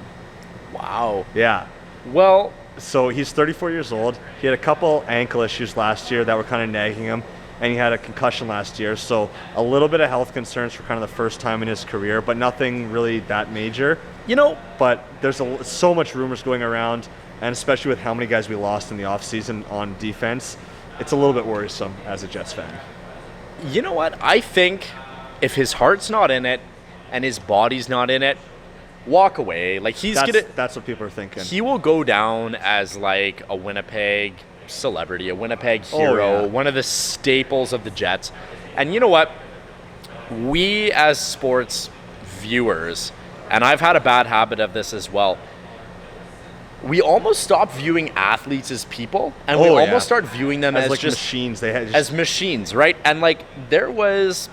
[SPEAKER 4] Wow.
[SPEAKER 3] Yeah.
[SPEAKER 4] Well,
[SPEAKER 3] so he's 34 years old. He had a couple ankle issues last year that were kind of nagging him, and he had a concussion last year. So a little bit of health concerns for kind of the first time in his career, but nothing really that major. But there's so much rumors going around, and especially with how many guys we lost in the offseason on defense, it's a little bit worrisome as a Jets fan.
[SPEAKER 4] You know what? I think if his heart's not in it and his body's not in it, walk away. Like
[SPEAKER 3] that's what people are thinking.
[SPEAKER 4] He will go down as like a Winnipeg celebrity, a Winnipeg hero, one of the staples of the Jets. And you know what? We as sports viewers, and I've had a bad habit of this as well, we almost stop viewing athletes as people, and we almost start viewing them as
[SPEAKER 3] like
[SPEAKER 4] just
[SPEAKER 3] machines.
[SPEAKER 4] As machines, right? And like there was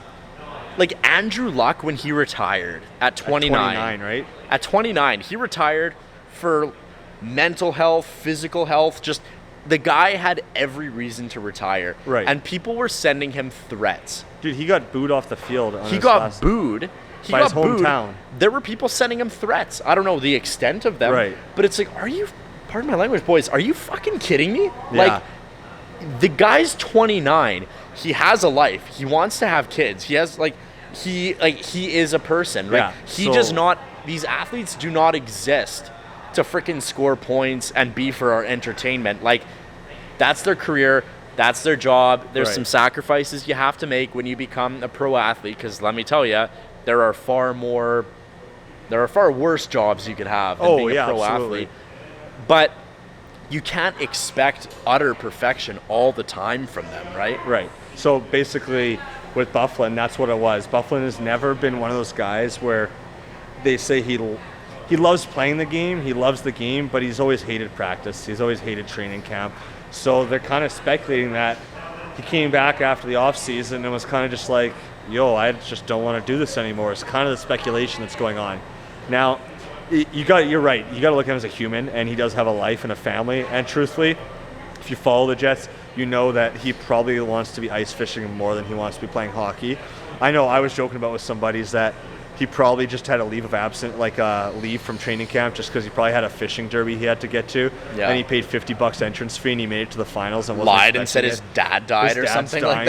[SPEAKER 4] like Andrew Luck when he retired at 29.
[SPEAKER 3] At 29, right?
[SPEAKER 4] At 29, he retired for mental health, physical health. Just the guy had every reason to retire,
[SPEAKER 3] right?
[SPEAKER 4] And people were sending him threats.
[SPEAKER 3] Dude, he got booed off the field.
[SPEAKER 4] He got booed. He
[SPEAKER 3] by
[SPEAKER 4] got
[SPEAKER 3] his hometown.
[SPEAKER 4] There were people sending him threats. I don't know the extent of them,
[SPEAKER 3] right?
[SPEAKER 4] But it's like, are you? Pardon my language, boys. Are you fucking kidding me?
[SPEAKER 3] Yeah.
[SPEAKER 4] Like, the guy's 29. He has a life. He wants to have kids. He has he is a person, right?
[SPEAKER 3] Yeah.
[SPEAKER 4] Does not. These athletes do not exist to freaking score points and be for our entertainment. Like, that's their career. That's their job. There's some sacrifices you have to make when you become a pro athlete. Because let me tell you, there are far worse jobs you could have than being a pro athlete. But you can't expect utter perfection all the time from them, right?
[SPEAKER 3] Right. So basically, with Byfuglien, that's what it was. Byfuglien has never been one of those guys where they say he loves playing the game, he loves the game, but he's always hated practice. He's always hated training camp. So they're kind of speculating that he came back after the offseason and was kind of just like, yo, I just don't want to do this anymore. It's kind of the speculation that's going on. Now, you're right. You got to look at him as a human, and he does have a life and a family. And truthfully, if you follow the Jets, you know that he probably wants to be ice fishing more than he wants to be playing hockey. I know I was joking about with some buddies that he probably just had a leave of absence, like a leave from training camp, just because he probably had a fishing derby he had to get to, and he paid $50 entrance fee, and he made it to the finals and
[SPEAKER 4] lied and said his dad died or something like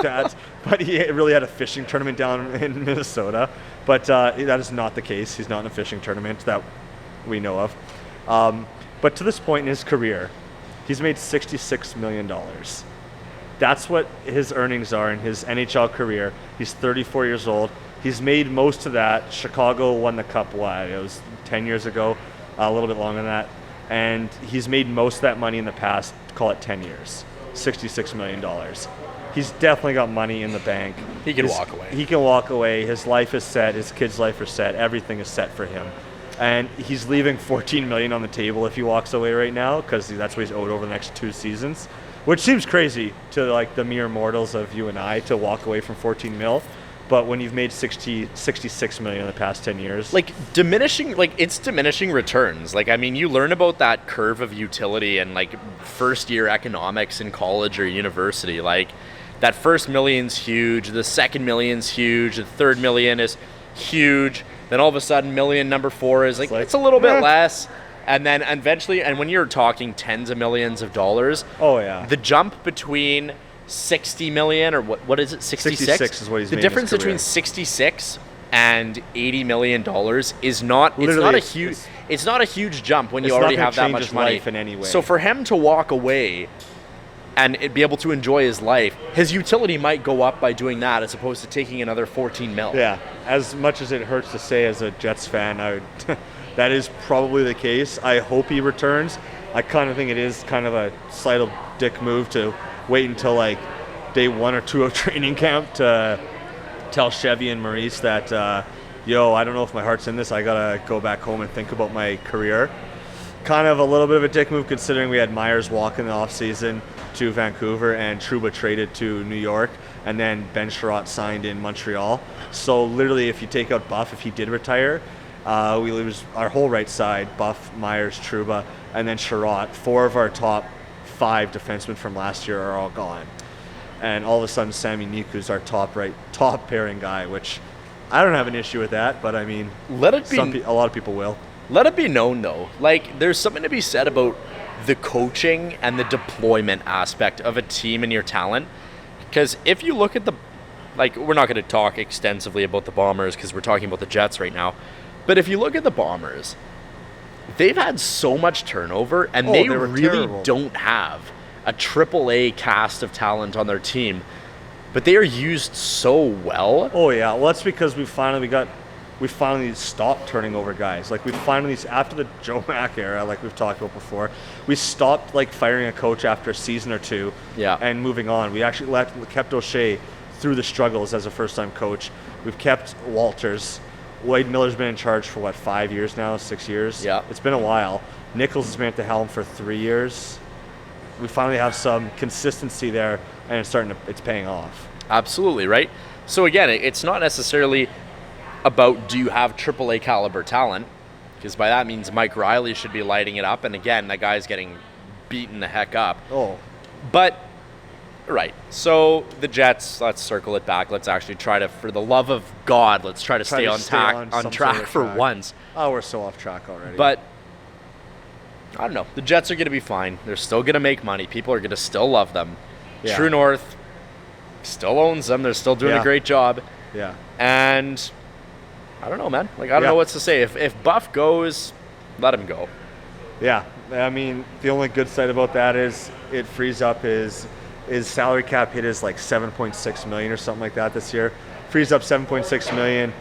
[SPEAKER 4] that.
[SPEAKER 3] But he really had a fishing tournament down in Minnesota. But that is not the case. He's not in a fishing tournament that we know of. But to this point in his career, he's made $66 million. That's what his earnings are in his NHL career. He's 34 years old. He's made most of that. Chicago won the cup, it was 10 years ago, a little bit longer than that. And he's made most of that money in the past, call it 10 years, $66 million. He's definitely got money in the bank.
[SPEAKER 4] He can walk away.
[SPEAKER 3] He can walk away. His life is set. His kids' life is set. Everything is set for him. And he's leaving $14 million on the table if he walks away right now, because that's what he's owed over the next 2 seasons, which seems crazy to like the mere mortals of you and I to walk away from $14 million. But when you've made $66 million in the past 10 years,
[SPEAKER 4] it's diminishing returns. Like, I mean, you learn about that curve of utility in like first year economics in college or university. Like, that first million's huge, the second million's huge, the third million is huge. Then all of a sudden, million number 4 is like it's a little bit less. And then eventually, and when you're talking tens of millions of dollars, the jump between 60 million or what is it, 66?
[SPEAKER 3] 66 is what he's made.
[SPEAKER 4] The difference
[SPEAKER 3] in his
[SPEAKER 4] between 66 and $80 million is not, it's not a huge jump when you already have that much money.
[SPEAKER 3] In any way.
[SPEAKER 4] So for him to walk away and be able to enjoy his life, his utility might go up by doing that as opposed to taking another 14 mil.
[SPEAKER 3] Yeah, as much as it hurts to say as a Jets fan, that is probably the case. I hope he returns. I kind of think it is kind of a slight dick move to wait until like day 1 or 2 of training camp to tell Chevy and Maurice that, I don't know if my heart's in this. I gotta go back home and think about my career. Kind of a little bit of a dick move considering we had Myers walk in the offseason. to Vancouver and Trouba traded to New York, and then Ben Sherratt signed in Montreal. So literally, if you take out Buff, if he did retire, we lose our whole right side, Buff, Myers, Trouba, and then Sherratt. 4 of our top 5 defensemen from last year are all gone. And all of a sudden, Sami Niku's our top pairing guy, which I don't have an issue with that, but I mean, a lot of people will.
[SPEAKER 4] Let it be known, though, like, there's something to be said about the coaching and the deployment aspect of a team and your talent. Because if you look at we're not going to talk extensively about the Bombers because we're talking about the Jets right now. But if you look at the Bombers, they've had so much turnover, and they really terrible. Don't have a AAA cast of talent on their team. But they are used so well.
[SPEAKER 3] Oh, yeah. Well, that's because we finally stopped turning over guys. Like, we finally, after the Joe Mack era, like we've talked about before, we stopped like firing a coach after a season or two and moving on. We actually kept O'Shea through the struggles as a first-time coach. We've kept Walters. Wade Miller's been in charge for, 5 years now, 6 years?
[SPEAKER 4] Yeah.
[SPEAKER 3] It's been a while. Nichols has been at the helm for 3 years. We finally have some consistency there, and it's paying off.
[SPEAKER 4] Absolutely, right? So again, it's not necessarily about do you have AAA caliber talent, because by that means Mike Riley should be lighting it up, and again, that guy's getting beaten the heck up.
[SPEAKER 3] Oh.
[SPEAKER 4] But, right, so the Jets, let's circle it back. Let's actually try to, for the love of God, let's try to stay on track for once.
[SPEAKER 3] Oh, we're so off track already.
[SPEAKER 4] But, I don't know. The Jets are going to be fine. They're still going to make money. People are going to still love them. Yeah. True North still owns them. They're still doing a great job.
[SPEAKER 3] Yeah.
[SPEAKER 4] And I don't know, man. Like, I don't know what to say. If Buff goes, let him go.
[SPEAKER 3] Yeah. I mean, the only good side about that is it frees up his salary cap hit is like $7.6 million or something like that this year. Frees up $7.6 million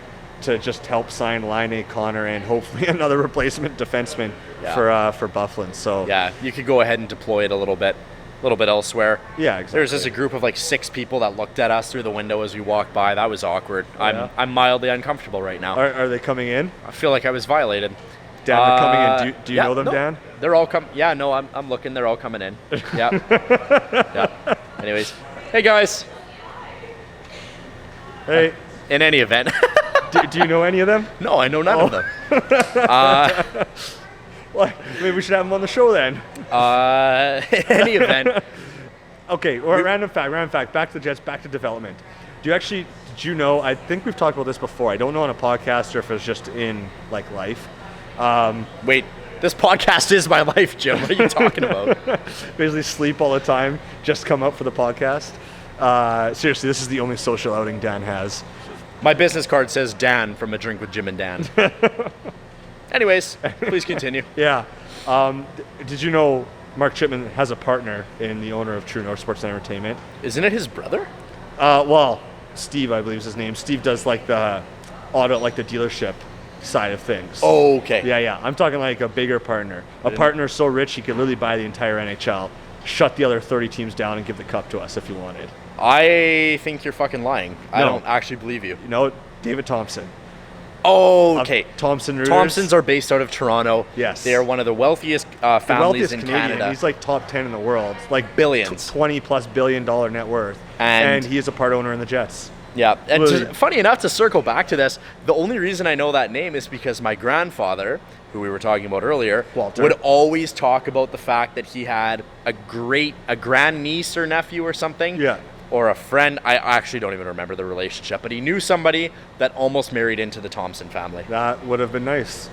[SPEAKER 3] to just help sign Laine, Connor, and hopefully another replacement defenseman for Bufflin. So
[SPEAKER 4] yeah, you could go ahead and deploy it a little bit elsewhere.
[SPEAKER 3] Yeah, exactly.
[SPEAKER 4] There's just a group of like 6 people that looked at us through the window as we walked by. That was awkward. I'm mildly uncomfortable right now.
[SPEAKER 3] Are they coming in?
[SPEAKER 4] I feel like I was violated.
[SPEAKER 3] Dan, they're coming in. Do you know them, Dan?
[SPEAKER 4] They're all coming. Yeah, no, I'm looking. They're all coming in. Yeah. Yeah. Anyways, hey guys.
[SPEAKER 3] Hey.
[SPEAKER 4] In any event.
[SPEAKER 3] Do you know any of them?
[SPEAKER 4] No, I know none of them.
[SPEAKER 3] Well, maybe we should have them on the show then.
[SPEAKER 4] In any event.
[SPEAKER 3] Okay, or random fact. Back to the Jets, back to development. Did you know, I think we've talked about this before. I don't know on a podcast or if it's just in like life.
[SPEAKER 4] Wait, this podcast is my life, Jim. What are you talking about?
[SPEAKER 3] Basically sleep all the time, just come up for the podcast. Seriously, this is the only social outing Dan has.
[SPEAKER 4] My business card says Dan from A Drink with Jim and Dan. Anyways, please continue.
[SPEAKER 3] Yeah. Did you know Mark Chipman has a partner in the owner of True North Sports and Entertainment?
[SPEAKER 4] Isn't it his brother?
[SPEAKER 3] Well, Steve, I believe is his name. Steve does like the auto, like the dealership side of things.
[SPEAKER 4] Oh, okay.
[SPEAKER 3] Yeah. I'm talking like a bigger partner. A partner so rich he could literally buy the entire NHL, shut the other 30 teams down, and give the cup to us if he wanted.
[SPEAKER 4] I think you're fucking lying. No. I don't actually believe you.
[SPEAKER 3] You know, David Thompson.
[SPEAKER 4] Oh, okay.
[SPEAKER 3] Thompsons
[SPEAKER 4] are based out of Toronto.
[SPEAKER 3] Yes.
[SPEAKER 4] They are one of the wealthiest families in Canada.
[SPEAKER 3] He's like top 10 in the world. Like
[SPEAKER 4] billions.
[SPEAKER 3] $20+ billion net worth. And he is a part owner in the Jets.
[SPEAKER 4] Yeah. And funny enough, to circle back to this, the only reason I know that name is because my grandfather, who we were talking about earlier,
[SPEAKER 3] Walter,
[SPEAKER 4] would always talk about the fact that he had a grandniece or nephew or something.
[SPEAKER 3] Yeah.
[SPEAKER 4] Or a friend. I actually don't even remember the relationship, but he knew somebody that almost married into the Thompson family.
[SPEAKER 3] That would have been nice.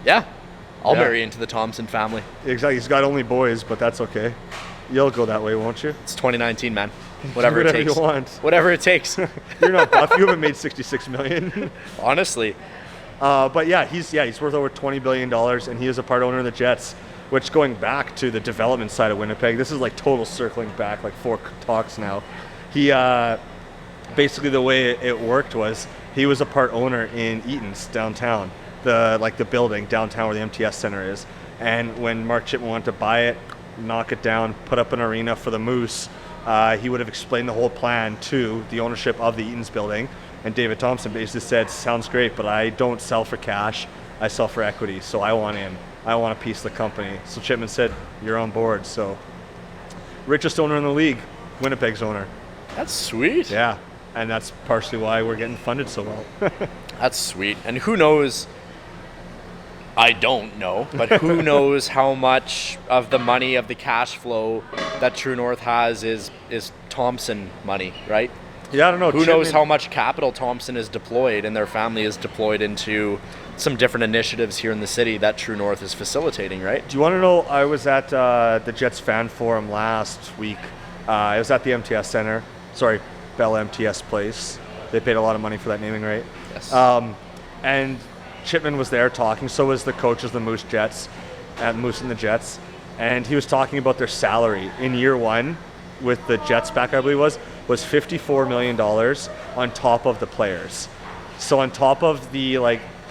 [SPEAKER 4] Yeah. I'll marry into the Thompson family.
[SPEAKER 3] Exactly. He's got only boys, but that's okay. You'll go that way, won't you?
[SPEAKER 4] It's 2019, man. Whatever it takes.
[SPEAKER 3] You want.
[SPEAKER 4] Whatever it takes.
[SPEAKER 3] You're not Buff. You haven't made $66 million.
[SPEAKER 4] Honestly.
[SPEAKER 3] But yeah, he's worth over $20 billion, and he is a part owner of the Jets. Which, going back to the development side of Winnipeg, this is like total circling back, like 4 talks now. He basically the way it worked was he was a part owner in Eaton's downtown, the building downtown where the MTS Center is. And when Mark Chipman wanted to buy it, knock it down, put up an arena for the Moose, he would have explained the whole plan to the ownership of the Eaton's building. And David Thompson basically said, "Sounds great, but I don't sell for cash. I sell for equity. So I want in. I want a piece of the company." So Chipman said, "You're on board." So richest owner in the league, Winnipeg's owner.
[SPEAKER 4] That's sweet.
[SPEAKER 3] Yeah, and that's partially why we're getting funded so well.
[SPEAKER 4] That's sweet. And who knows, I don't know, but who knows how much of the money, of the cash flow that True North has is Thompson money, right?
[SPEAKER 3] Yeah, I don't know.
[SPEAKER 4] Who knows how much capital Thompson is deployed and their family is deployed into some different initiatives here in the city that True North is facilitating, right?
[SPEAKER 3] Do you want to know, I was at the Jets fan forum last week. I was at the MTS Center. Sorry, Bell MTS Place. They paid a lot of money for that naming right.
[SPEAKER 4] Yes.
[SPEAKER 3] And Chipman was there talking, so was the coach of the Moose Jets, Moose and the Jets. And he was talking about their salary in year one with the Jets back, I believe was $54 million on top of the players. So on top of the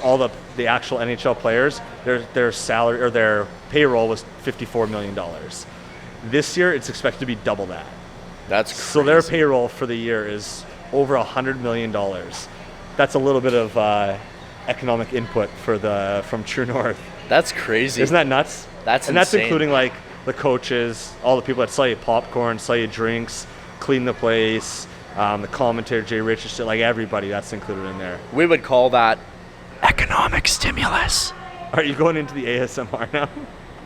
[SPEAKER 3] all the actual NHL players, their salary or their payroll was $54 million. This year, it's expected to be double that.
[SPEAKER 4] That's crazy.
[SPEAKER 3] So their payroll for the year is over $100 million. That's a little bit of economic input from True North.
[SPEAKER 4] That's crazy.
[SPEAKER 3] Isn't that nuts?
[SPEAKER 4] That's
[SPEAKER 3] and
[SPEAKER 4] insane.
[SPEAKER 3] That's including the coaches, all the people that sell you popcorn, sell you drinks, clean the place, the commentator Jay Richardson, everybody that's included in there.
[SPEAKER 4] We would call that economic stimulus.
[SPEAKER 3] Are you going into the ASMR now?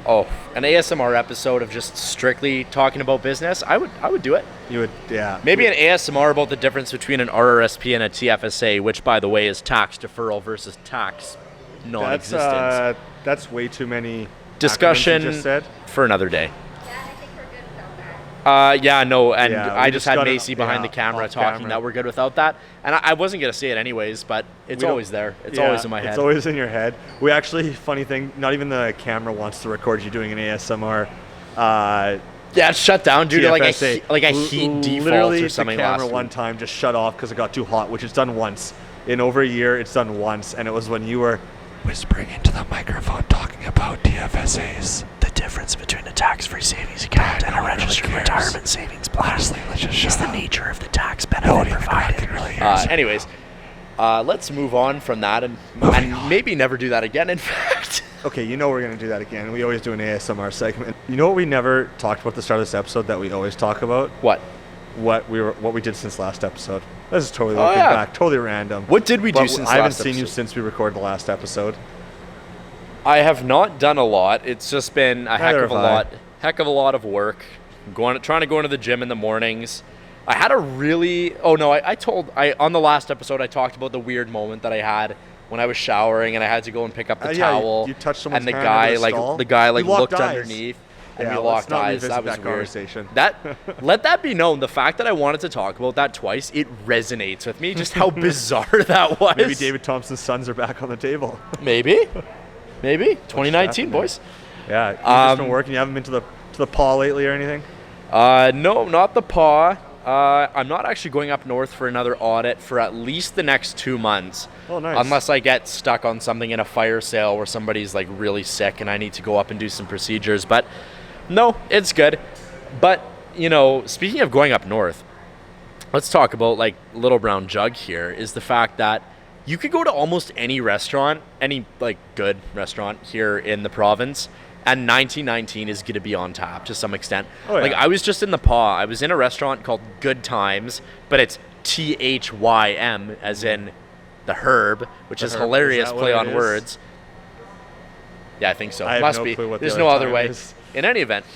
[SPEAKER 4] Oh, an ASMR episode of just strictly talking about business? I would do it.
[SPEAKER 3] You would, yeah.
[SPEAKER 4] Maybe an ASMR about the difference between an RRSP and a TFSA, which, by the way, is tax deferral versus tax non-existence.
[SPEAKER 3] That's way too many
[SPEAKER 4] discussion
[SPEAKER 3] you just said.
[SPEAKER 4] For another day.
[SPEAKER 2] Yeah, I think we're good without that.
[SPEAKER 4] I just had Macy behind the camera talking
[SPEAKER 3] camera.
[SPEAKER 4] that we're good without that. And I wasn't going to say it anyways, but it's always there. It's always in my head.
[SPEAKER 3] It's always in your head. We actually, funny thing, not even the camera wants to record you doing an ASMR.
[SPEAKER 4] Yeah, it's shut down due to a heat default
[SPEAKER 3] Literally,
[SPEAKER 4] or something
[SPEAKER 3] the camera
[SPEAKER 4] last
[SPEAKER 3] one
[SPEAKER 4] week.
[SPEAKER 3] time just shut off because it got too hot, which it's done once. In over a year, it's done once, and it was when you were whispering into the microphone talking about TFSAs.
[SPEAKER 6] The difference between a tax-free savings account and a registered retirement savings plan is the nature of the tax benefit provided.
[SPEAKER 4] Anyways, let's move on from that and maybe never do that again, in fact.
[SPEAKER 3] Okay, you know we're going to do that again. We always do an ASMR segment. You know what we never talked about at the start of this episode that we always talk about?
[SPEAKER 4] What?
[SPEAKER 3] What we did since last episode. This is totally looking back, totally random.
[SPEAKER 4] What did we do since last episode?
[SPEAKER 3] I haven't seen you since we recorded the last episode.
[SPEAKER 4] I have not done a lot. It's just been a heck of a lot of work. Trying to go into the gym in the mornings. I had a really on the last episode I talked about the weird moment that I had when I was showering and I had to go and pick up the towel.
[SPEAKER 3] You touched someone's
[SPEAKER 4] and
[SPEAKER 3] hand under
[SPEAKER 4] the guy
[SPEAKER 3] You locked
[SPEAKER 4] looked
[SPEAKER 3] eyes.
[SPEAKER 4] underneath and
[SPEAKER 3] Yeah,
[SPEAKER 4] we
[SPEAKER 3] let's
[SPEAKER 4] locked
[SPEAKER 3] not
[SPEAKER 4] eyes.
[SPEAKER 3] revisit
[SPEAKER 4] That was
[SPEAKER 3] that
[SPEAKER 4] weird.
[SPEAKER 3] conversation.
[SPEAKER 4] Let that be known. The fact that I wanted to talk about that twice, it resonates with me. Just how bizarre that was.
[SPEAKER 3] Maybe David Thompson's sons are back on the table.
[SPEAKER 4] Maybe. 2019, boys.
[SPEAKER 3] Yeah, you've just been working. You haven't been to the paw lately or anything?
[SPEAKER 4] No, not the paw. I'm not actually going up north for another audit for at least the next 2 months.
[SPEAKER 3] Oh, nice.
[SPEAKER 4] Unless I get stuck on something in a fire sale where somebody's really sick and I need to go up and do some procedures. But no, it's good. But, speaking of going up north, let's talk about Little Brown Jug here is the fact that you could go to almost any restaurant, any good restaurant here in the province, and 1919 is going to be on tap to some extent.
[SPEAKER 3] Oh, yeah.
[SPEAKER 4] I was just in the paw. I was in a restaurant called Good Times, but it's THYM, as in the herb, which is
[SPEAKER 3] herb.
[SPEAKER 4] hilarious
[SPEAKER 3] Is that
[SPEAKER 4] play
[SPEAKER 3] what
[SPEAKER 4] on
[SPEAKER 3] it is?
[SPEAKER 4] words. Yeah, I think so.
[SPEAKER 3] I have
[SPEAKER 4] Must
[SPEAKER 3] no
[SPEAKER 4] be.
[SPEAKER 3] clue what the
[SPEAKER 4] There's
[SPEAKER 3] other
[SPEAKER 4] no other
[SPEAKER 3] time
[SPEAKER 4] way.
[SPEAKER 3] is.
[SPEAKER 4] In any event,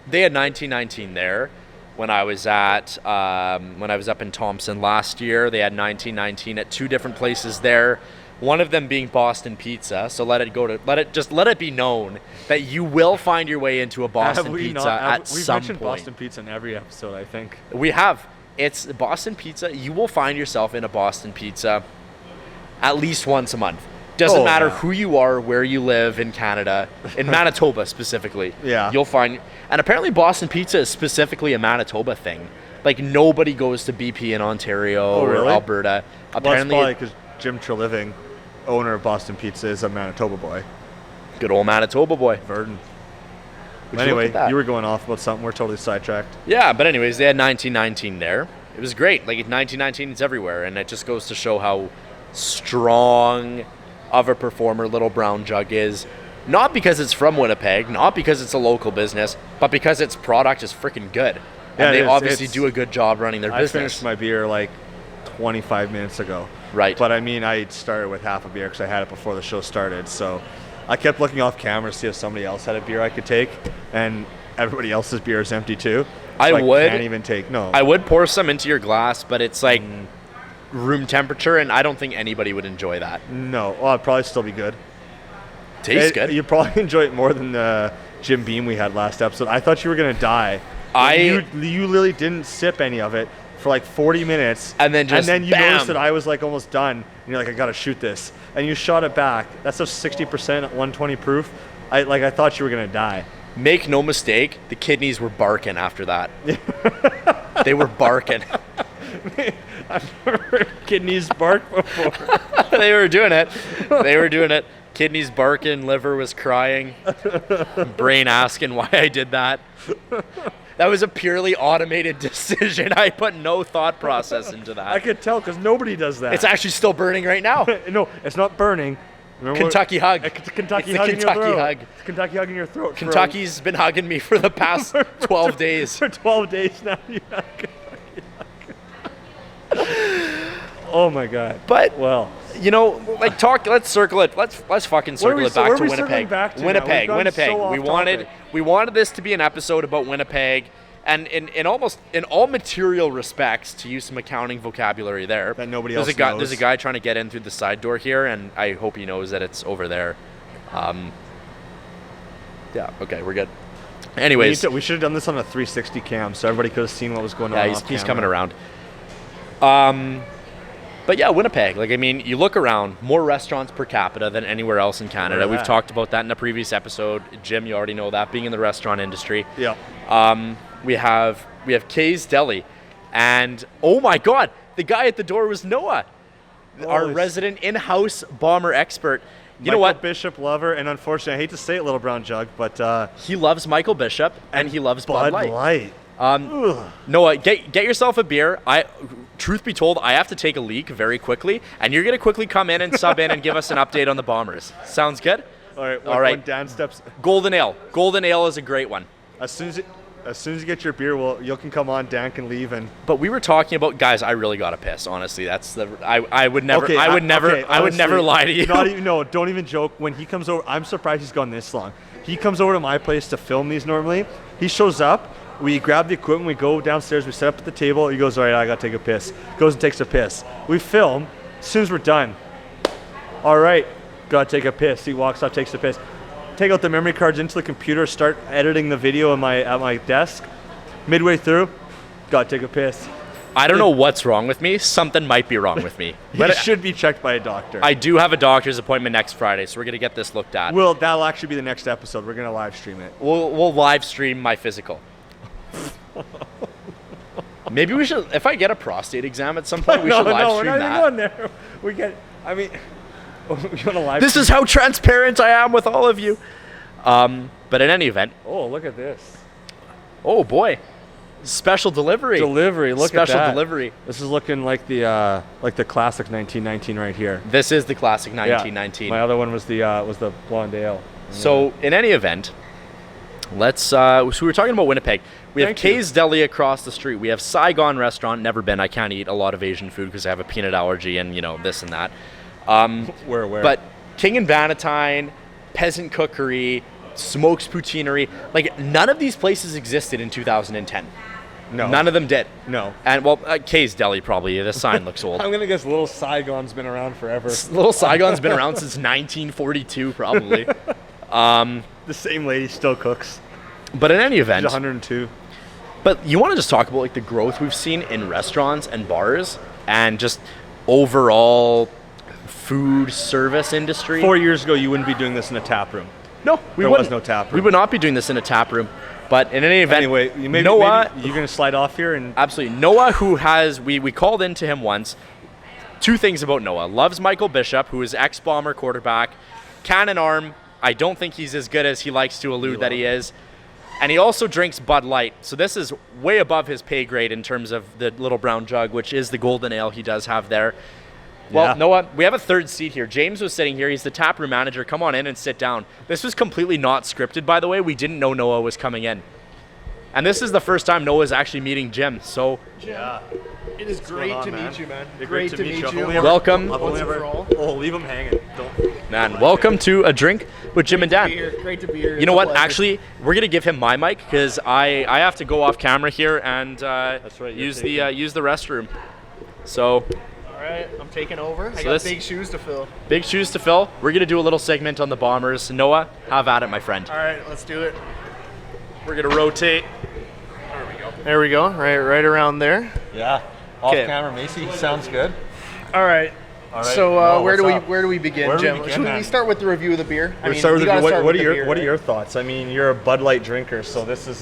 [SPEAKER 4] they had 1919 there. When I was up in Thompson last year, they had 1919 at 2 different places there. One of them being Boston Pizza. So let it be known that you will find your way into a Boston Pizza at some
[SPEAKER 3] We've mentioned
[SPEAKER 4] point.
[SPEAKER 3] Boston Pizza in every episode, I think.
[SPEAKER 4] We have. It's Boston Pizza. You will find yourself in a Boston Pizza at least once a month. Doesn't matter who you are, where you live in Canada, in Manitoba specifically.
[SPEAKER 3] Yeah.
[SPEAKER 4] You'll find, and apparently Boston Pizza is specifically a Manitoba thing. Nobody goes to BP in Ontario or
[SPEAKER 3] really?
[SPEAKER 4] Alberta. Apparently,
[SPEAKER 3] Well, it's probably because Jim Treliving, owner of Boston Pizza, is a Manitoba boy.
[SPEAKER 4] good old Manitoba boy.
[SPEAKER 3] Verdon.
[SPEAKER 4] Would you look at
[SPEAKER 3] Anyway,
[SPEAKER 4] that?
[SPEAKER 3] you were going off about something. We're totally sidetracked.
[SPEAKER 4] Yeah, but anyways, they had 1919 there. It was great. 1919 is everywhere, and it just goes to show how strong of a performer Little Brown Jug is. Not because it's from Winnipeg, not because it's a local business, but because its product is freaking good.
[SPEAKER 3] Yeah,
[SPEAKER 4] And they obviously do a good job running their business.
[SPEAKER 3] I finished my beer like 25 minutes ago.
[SPEAKER 4] Right.
[SPEAKER 3] But I mean, I started with half a beer because I had it before the show started. So I kept looking off camera to see if somebody else had a beer I could take, and everybody else's beer is empty too. So I can't even take. No.
[SPEAKER 4] I would pour some into your glass, but it's like room temperature, and I don't think anybody would enjoy that.
[SPEAKER 3] No. Well, it'd probably still be good.
[SPEAKER 4] Tastes good.
[SPEAKER 3] You'd probably enjoy it more than the Jim Beam we had last episode. I thought you were gonna die. You literally didn't sip any of it for like 40 minutes,
[SPEAKER 4] and then
[SPEAKER 3] you noticed that I was like almost done, and you're like, I gotta shoot this, and you shot it back. That's a 60% at 120 proof. I thought you were gonna die.
[SPEAKER 4] Make no mistake, the kidneys were barking after that. They were barking.
[SPEAKER 3] I've never heard kidneys bark before.
[SPEAKER 4] They were doing it. Kidneys barking, liver was crying, brain asking why I did that. That was a purely automated decision. I put no thought process into that.
[SPEAKER 3] I could tell because nobody does that.
[SPEAKER 4] It's actually still burning right now.
[SPEAKER 3] No, it's not burning. Remember
[SPEAKER 4] Kentucky hug.
[SPEAKER 3] It's a Kentucky
[SPEAKER 4] It's
[SPEAKER 3] hug
[SPEAKER 4] the
[SPEAKER 3] in your
[SPEAKER 4] Kentucky
[SPEAKER 3] throat.
[SPEAKER 4] hug.
[SPEAKER 3] It's Kentucky hug in your throat.
[SPEAKER 4] Kentucky's been hugging me for the past 12 days.
[SPEAKER 3] For 12 days now, you have Kentucky hug. Oh my God.
[SPEAKER 4] But
[SPEAKER 3] well,
[SPEAKER 4] you know, like let's circle it. Let's fucking circle it back to Winnipeg. Winnipeg.
[SPEAKER 3] So
[SPEAKER 4] we wanted this to be an episode about Winnipeg, and in all material respects, to use some accounting vocabulary there.
[SPEAKER 3] That nobody else
[SPEAKER 4] knows.
[SPEAKER 3] knows.
[SPEAKER 4] There's a guy trying to get in through the side door here, and I hope he knows that it's over there. Yeah. Okay, we're good. Anyways,
[SPEAKER 3] we should have done this on a 360 cam so everybody could have seen what was going on.
[SPEAKER 4] Yeah, he's coming around. But yeah, Winnipeg. Like, I mean, you look around, more restaurants per capita than anywhere else in Canada. We've talked about that in a previous episode. Jim, you already know that, being in the restaurant industry.
[SPEAKER 3] Yeah.
[SPEAKER 4] We have Kay's Deli, and oh my God, the guy at the door was Noah, our resident in-house bomber expert. You know what?
[SPEAKER 3] Bishop lover, and unfortunately, I hate to say it, Little Brown Jug, but
[SPEAKER 4] he loves Michael Bishop and he loves Bud Light.
[SPEAKER 3] Ugh.
[SPEAKER 4] Noah, get yourself a beer. Truth be told, I have to take a leak very quickly, and you're gonna quickly come in and sub in and give us an update on the Bombers. Sounds good?
[SPEAKER 3] All right.
[SPEAKER 4] All right.
[SPEAKER 3] When Dan steps,
[SPEAKER 4] Golden Ale. Golden Ale is a great one.
[SPEAKER 3] As soon as you get your beer, you can come on. Dan can leave, and
[SPEAKER 4] But we were talking about, guys. I really gotta piss. Honestly, that's the. I would never. I would never lie to you.
[SPEAKER 3] Don't even joke. When he comes over, I'm surprised he's gone this long. He comes over to my place to film these normally. He shows up. We grab the equipment, we go downstairs, we set up at the table. He goes, all right, I gotta take a piss. Goes and takes a piss. We film. As soon as we're done, all right, gotta take a piss. He walks up, takes a piss. Take out the memory cards into the computer, start editing the video at my desk. Midway through, gotta take a piss.
[SPEAKER 4] I don't know what's wrong with me. Something might be wrong with me.
[SPEAKER 3] But it should be checked by a doctor.
[SPEAKER 4] I do have a doctor's appointment next Friday, so we're gonna get this looked at.
[SPEAKER 3] Well, that'll actually be the next episode. We're gonna live stream it.
[SPEAKER 4] We'll live stream my physical. Maybe we should, if I get a prostate exam at some point, we should live stream that.
[SPEAKER 3] No, we're not even going there. You want to live
[SPEAKER 4] This
[SPEAKER 3] stream?
[SPEAKER 4] is how transparent I am with all of you. But in any event.
[SPEAKER 3] Oh, look at this.
[SPEAKER 4] Oh boy. Special delivery.
[SPEAKER 3] Look at that.
[SPEAKER 4] Special delivery.
[SPEAKER 3] This is looking like the classic 1919 right here.
[SPEAKER 4] This is the classic 1919.
[SPEAKER 3] Yeah. My other one was the blonde ale.
[SPEAKER 4] So in any event, so we were talking about Winnipeg. We have Kay's Deli across the street. We have Saigon Restaurant. Never been. I can't eat a lot of Asian food because I have a peanut allergy and this and that.
[SPEAKER 3] Where?
[SPEAKER 4] But King and Vanatine, Peasant Cookery, Smokes Poutineery, like none of these places existed in 2010.
[SPEAKER 3] No.
[SPEAKER 4] None of them did.
[SPEAKER 3] No.
[SPEAKER 4] And Kay's Deli probably. The sign looks old.
[SPEAKER 3] I'm gonna guess Little Saigon's been around forever.
[SPEAKER 4] Little Saigon's been around since 1942 probably.
[SPEAKER 3] The same lady still cooks.
[SPEAKER 4] But in any event,
[SPEAKER 3] she's 102.
[SPEAKER 4] But you want to just talk about like the growth we've seen in restaurants and bars and just overall food service industry.
[SPEAKER 3] 4 years ago, you wouldn't be doing this in a tap room.
[SPEAKER 4] No,
[SPEAKER 3] there was no tap room.
[SPEAKER 4] We would not be doing this in a tap room. But in any event,
[SPEAKER 3] anyway,
[SPEAKER 4] Noah,
[SPEAKER 3] maybe you're going to slide off here and
[SPEAKER 4] absolutely. Noah, who has we called into him once. Two things about Noah: loves Michael Bishop, who is ex-Bomber quarterback, cannon arm. I don't think he's as good as he likes to allude that he is. And he also drinks Bud Light. So this is way above his pay grade in terms of the Little Brown Jug, which is the golden ale he does have there. Well,
[SPEAKER 3] Yeah.
[SPEAKER 4] Noah, we have a third seat here. James was sitting here. He's the taproom manager. Come on in and sit down. This was completely not scripted, by the way. We didn't know Noah was coming in. And this is the first time Noah's actually meeting Jim. So,
[SPEAKER 7] Yeah. It is great to meet you, man.
[SPEAKER 3] Great to meet you.
[SPEAKER 4] welcome.
[SPEAKER 3] Leave them hanging. Don't.
[SPEAKER 4] Man, welcome to A Drink with Jim and Dan.
[SPEAKER 7] Great to be here.
[SPEAKER 4] You know what? Actually, we're going to give him my mic because I have to go off camera here and
[SPEAKER 3] That's right,
[SPEAKER 4] use the restroom. So,
[SPEAKER 7] All right, I'm taking over. I
[SPEAKER 4] So
[SPEAKER 7] got
[SPEAKER 4] this-
[SPEAKER 7] big shoes to fill.
[SPEAKER 4] big shoes to fill. We're going to do a little segment on the Bombers. Noah, have at it, my friend.
[SPEAKER 7] All right, let's do it.
[SPEAKER 4] We're going to rotate.
[SPEAKER 7] There we go. Right around there.
[SPEAKER 3] Yeah. Off
[SPEAKER 7] Okay.
[SPEAKER 3] camera, Macy. Sounds good.
[SPEAKER 7] All right.
[SPEAKER 3] All right.
[SPEAKER 7] So
[SPEAKER 3] Noah,
[SPEAKER 7] where
[SPEAKER 3] what's
[SPEAKER 7] do we begin,
[SPEAKER 3] Where do we
[SPEAKER 7] Jim?
[SPEAKER 3] begin,
[SPEAKER 7] Should we
[SPEAKER 3] man?
[SPEAKER 7] start with the review of the beer?
[SPEAKER 3] What are
[SPEAKER 7] your
[SPEAKER 3] your thoughts? I mean, you're a Bud Light drinker, so this is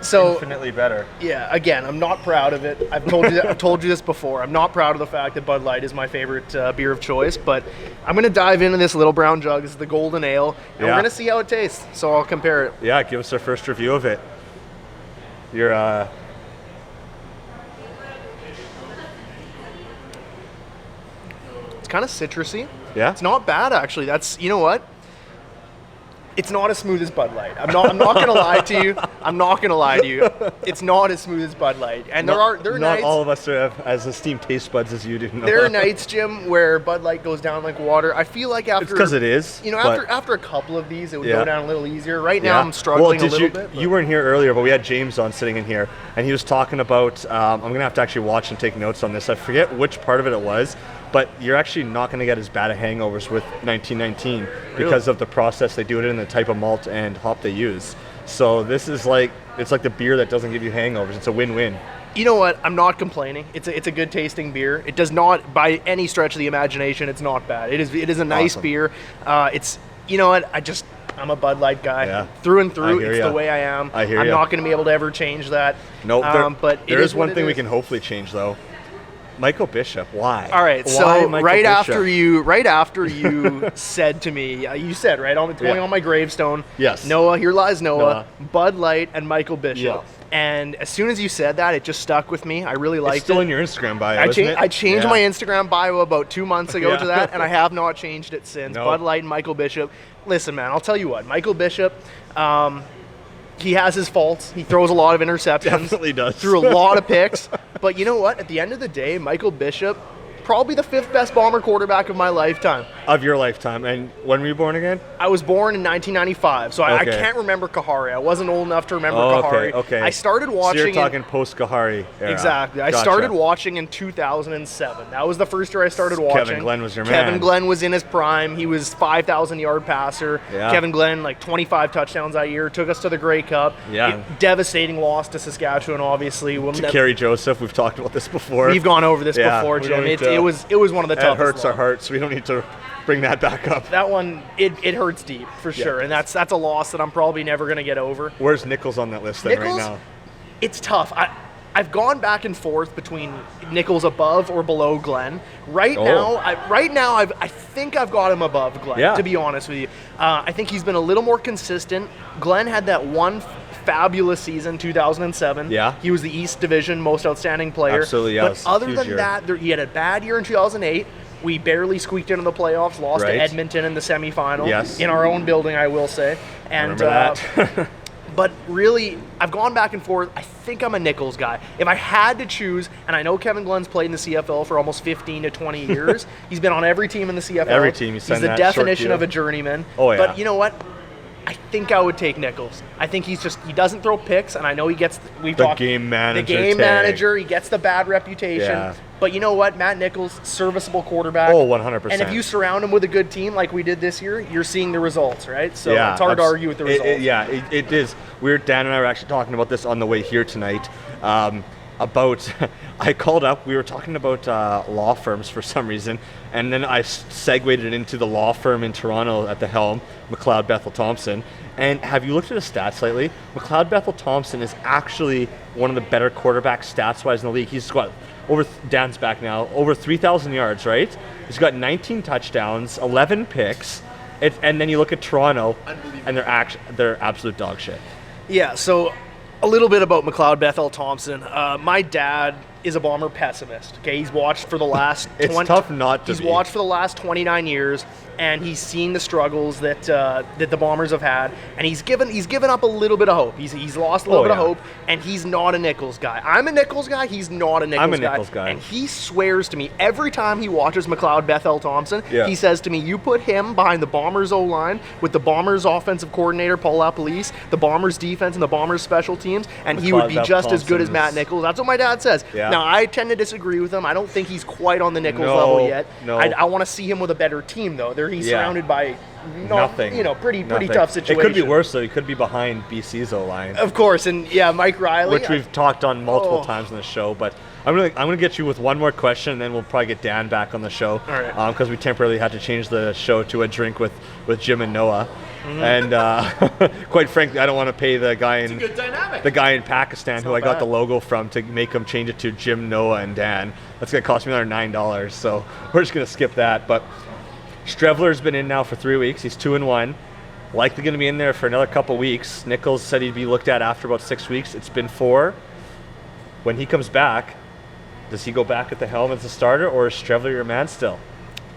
[SPEAKER 7] So-
[SPEAKER 3] infinitely better.
[SPEAKER 7] Yeah, again, I'm not proud of it. I've told you this before. I'm not proud of the fact that Bud Light is my favorite beer of choice, but I'm going to dive into this little brown jug. This is the Golden Ale, and we're
[SPEAKER 3] Yeah.
[SPEAKER 7] going to see how it tastes. So I'll compare it.
[SPEAKER 3] Yeah, give us our first review of it. You're
[SPEAKER 7] It's kind of citrusy.
[SPEAKER 3] yeah.
[SPEAKER 7] It's not bad, actually. You know what? It's not as smooth as Bud Light. I'm not gonna lie to you. I'm not gonna lie to you. It's not as smooth as Bud Light. And there are
[SPEAKER 3] not
[SPEAKER 7] nights.
[SPEAKER 3] all of us have as esteemed taste buds as you do. Noah.
[SPEAKER 7] There are nights, Jim, where Bud Light goes down like water. I feel like after
[SPEAKER 3] It's because it is.
[SPEAKER 7] You know,
[SPEAKER 3] but-
[SPEAKER 7] after a couple of these, it would
[SPEAKER 3] Yeah.
[SPEAKER 7] go down a little easier. Right now,
[SPEAKER 3] Yeah.
[SPEAKER 7] I'm struggling
[SPEAKER 3] well,
[SPEAKER 7] a little
[SPEAKER 3] you,
[SPEAKER 7] bit.
[SPEAKER 3] You weren't here earlier, but we had James on sitting in here, and he was talking about. I'm gonna have to actually watch and take notes on this. I forget which part of it was, but you're actually not gonna get as bad of hangovers with 1919 because of the process they do it in, the type of malt and hop they use. So this is like it's like the beer that doesn't give you hangovers. It's a win-win.
[SPEAKER 7] You know what? I'm not complaining. It's a good tasting beer. It does not, by any stretch of the imagination, it's not bad. It is a nice
[SPEAKER 3] Awesome.
[SPEAKER 7] beer. You know what? I'm a Bud Light guy
[SPEAKER 3] Yeah.
[SPEAKER 7] through and
[SPEAKER 3] I
[SPEAKER 7] through.
[SPEAKER 3] hear
[SPEAKER 7] It's
[SPEAKER 3] ya.
[SPEAKER 7] the way I am.
[SPEAKER 3] I hear
[SPEAKER 7] I'm
[SPEAKER 3] ya.
[SPEAKER 7] not going to be able to ever change that.
[SPEAKER 3] No,
[SPEAKER 7] but it
[SPEAKER 3] there is
[SPEAKER 7] what
[SPEAKER 3] one
[SPEAKER 7] it
[SPEAKER 3] thing we
[SPEAKER 7] is.
[SPEAKER 3] can hopefully change though. Michael Bishop. Why?
[SPEAKER 7] All right,
[SPEAKER 3] Why
[SPEAKER 7] so
[SPEAKER 3] Michael
[SPEAKER 7] right
[SPEAKER 3] Bishop?
[SPEAKER 7] after you said to me, you said right on it's going
[SPEAKER 3] Yeah.
[SPEAKER 7] on my gravestone.
[SPEAKER 3] Yes.
[SPEAKER 7] Noah, here lies Noah,
[SPEAKER 3] Noah.
[SPEAKER 7] Bud Light, and Michael Bishop.
[SPEAKER 3] Yes.
[SPEAKER 7] And as soon as you said that, it just stuck with me. I really liked
[SPEAKER 3] It's still
[SPEAKER 7] it.
[SPEAKER 3] in your Instagram bio,
[SPEAKER 7] I
[SPEAKER 3] isn't it?
[SPEAKER 7] I changed
[SPEAKER 3] Yeah.
[SPEAKER 7] my Instagram bio about 2 months ago
[SPEAKER 3] Yeah.
[SPEAKER 7] to that, and I have not changed it since.
[SPEAKER 3] No.
[SPEAKER 7] Bud Light and Michael Bishop. Listen, man, I'll tell you what. Michael Bishop, he has his faults. He throws a lot of interceptions.
[SPEAKER 3] Definitely does.
[SPEAKER 7] Threw a lot of picks. But you know what? At the end of the day, Michael Bishop, probably the 5th best Bomber quarterback of my lifetime.
[SPEAKER 3] Of your lifetime. And when were you born again?
[SPEAKER 7] I was born in 1995, so I
[SPEAKER 3] Okay.
[SPEAKER 7] can't remember Kahari. I wasn't old enough to remember
[SPEAKER 3] Oh,
[SPEAKER 7] Kahari.
[SPEAKER 3] okay.
[SPEAKER 7] I started
[SPEAKER 3] So
[SPEAKER 7] watching.
[SPEAKER 3] you're talking post-Kahari era.
[SPEAKER 7] Exactly. I
[SPEAKER 3] Gotcha.
[SPEAKER 7] started watching in 2007. That was the first year I started watching.
[SPEAKER 3] Kevin Glenn was your
[SPEAKER 7] Kevin
[SPEAKER 3] man.
[SPEAKER 7] Glenn was in his prime. He was 5,000-yard passer.
[SPEAKER 3] Yeah.
[SPEAKER 7] Kevin Glenn, like 25 touchdowns that year, took us to the Grey Cup.
[SPEAKER 3] Yeah.
[SPEAKER 7] Devastating loss to Saskatchewan, obviously.
[SPEAKER 3] To Kerry Joseph, we've talked about this before.
[SPEAKER 7] We've gone over this
[SPEAKER 3] Yeah,
[SPEAKER 7] before,
[SPEAKER 3] we don't
[SPEAKER 7] Jim.
[SPEAKER 3] need to-
[SPEAKER 7] It was one of the
[SPEAKER 3] That
[SPEAKER 7] toughest
[SPEAKER 3] hurts our
[SPEAKER 7] losses.
[SPEAKER 3] hearts. We don't need to bring that back up.
[SPEAKER 7] That one, it hurts deep for sure, and that's a loss that I'm probably never going to get over.
[SPEAKER 3] Where's Nichols on that list then
[SPEAKER 7] Nichols,
[SPEAKER 3] right now?
[SPEAKER 7] it's tough. I've gone back and forth between Nichols above or below Glenn. Right now, I think I've got him above Glenn.
[SPEAKER 3] Yeah.
[SPEAKER 7] To be honest with you, I think he's been a little more consistent. Glenn had that one fabulous season, 2007.
[SPEAKER 3] Yeah.
[SPEAKER 7] He was the East Division Most Outstanding Player.
[SPEAKER 3] Absolutely, yeah, it
[SPEAKER 7] But
[SPEAKER 3] was a
[SPEAKER 7] other
[SPEAKER 3] huge
[SPEAKER 7] than
[SPEAKER 3] year.
[SPEAKER 7] that, he had a bad year in 2008. We barely squeaked into the playoffs, lost
[SPEAKER 3] Right.
[SPEAKER 7] to Edmonton in the semifinal.
[SPEAKER 3] Yes.
[SPEAKER 7] In our own building, I will say. And
[SPEAKER 3] Remember that.
[SPEAKER 7] But really, I've gone back and forth. I think I'm a Nichols guy. If I had to choose, and I know Kevin Glenn's played in the CFL for almost 15 to 20 years. He's been on every team in the CFL.
[SPEAKER 3] Every team.
[SPEAKER 7] He's
[SPEAKER 3] signed
[SPEAKER 7] the
[SPEAKER 3] that short
[SPEAKER 7] definition
[SPEAKER 3] deal.
[SPEAKER 7] of a journeyman.
[SPEAKER 3] Oh, yeah.
[SPEAKER 7] But you know what? I think I would take Nichols. I think he doesn't throw picks, and I know he gets, we've
[SPEAKER 3] The
[SPEAKER 7] talked,
[SPEAKER 3] game manager
[SPEAKER 7] The game
[SPEAKER 3] tag.
[SPEAKER 7] manager, he gets the bad reputation.
[SPEAKER 3] Yeah.
[SPEAKER 7] But you know what? Matt Nichols, serviceable quarterback.
[SPEAKER 3] Oh, 100%.
[SPEAKER 7] And if you surround him with a good team like we did this year, you're seeing the results, right? So it's hard to argue with the results.
[SPEAKER 3] It is. Dan and I were actually talking about this on the way here tonight. About, I called up, we were talking about law firms for some reason, and then I segued it into the law firm in Toronto at the helm, McLeod Bethel Thompson. And have you looked at his stats lately? McLeod Bethel Thompson is actually one of the better quarterbacks stats-wise in the league. He's got Dan's back now, over 3,000 yards, right? He's got 19 touchdowns, 11 picks, and then you look at Toronto, and they're absolute dog shit.
[SPEAKER 7] Yeah, so a little bit about McLeod Bethel Thompson. My dad is a Bomber pessimist. Okay, he's watched for the last.
[SPEAKER 3] It's tough not to
[SPEAKER 7] He's
[SPEAKER 3] be.
[SPEAKER 7] watched for the last 29 years, and he's seen the struggles that the Bombers have had, and he's given up a little bit of hope. He's lost a little bit of hope, and he's not a Nichols guy. I'm a Nichols guy. He's not a Nichols guy.
[SPEAKER 3] I'm a Nichols guy.
[SPEAKER 7] And he swears to me every time he watches McLeod Bethel Thompson.
[SPEAKER 3] Yeah.
[SPEAKER 7] He says to me, "You put him behind the Bombers O-line with the Bombers offensive coordinator Paul LaPolice, the Bombers defense, and the Bombers special teams, and he would be
[SPEAKER 3] McLeod
[SPEAKER 7] just as good as
[SPEAKER 3] Thompson
[SPEAKER 7] Matt
[SPEAKER 3] is-
[SPEAKER 7] Nichols." That's what my dad says.
[SPEAKER 3] Yeah.
[SPEAKER 7] Now I tend to disagree with him. I don't think he's quite on the Nichols
[SPEAKER 3] No,
[SPEAKER 7] level yet.
[SPEAKER 3] no.
[SPEAKER 7] I want to see him with a better team though. He's
[SPEAKER 3] Yeah.
[SPEAKER 7] surrounded by
[SPEAKER 3] Nothing.
[SPEAKER 7] pretty
[SPEAKER 3] Nothing.
[SPEAKER 7] tough situation.
[SPEAKER 3] It could be worse though. He could be behind BC's O-line,
[SPEAKER 7] Of course, and yeah, Mike Riley,
[SPEAKER 3] which we've talked on multiple
[SPEAKER 7] Oh.
[SPEAKER 3] times on the show. But I'm gonna get you with one more question, and then we'll probably get Dan back on the show.
[SPEAKER 7] All right.
[SPEAKER 3] Because we temporarily had to change the show to a drink with Jim and Noah.
[SPEAKER 7] Mm-hmm.
[SPEAKER 3] And quite frankly, I don't want to pay the guy in
[SPEAKER 5] Good dynamic.
[SPEAKER 3] the guy in Pakistan who
[SPEAKER 7] not
[SPEAKER 3] I got
[SPEAKER 7] bad.
[SPEAKER 3] the logo from to make him change it to Jim, Noah, and Dan. That's gonna cost me another $9. So we're just gonna skip that. But Strevler's been in now for 3 weeks. He's 2-1. Likely going to be in there for another couple weeks. Nichols said he'd be looked at after about 6 weeks. It's been 4. When he comes back, does he go back at the helm as a starter, or is Strevler your man still?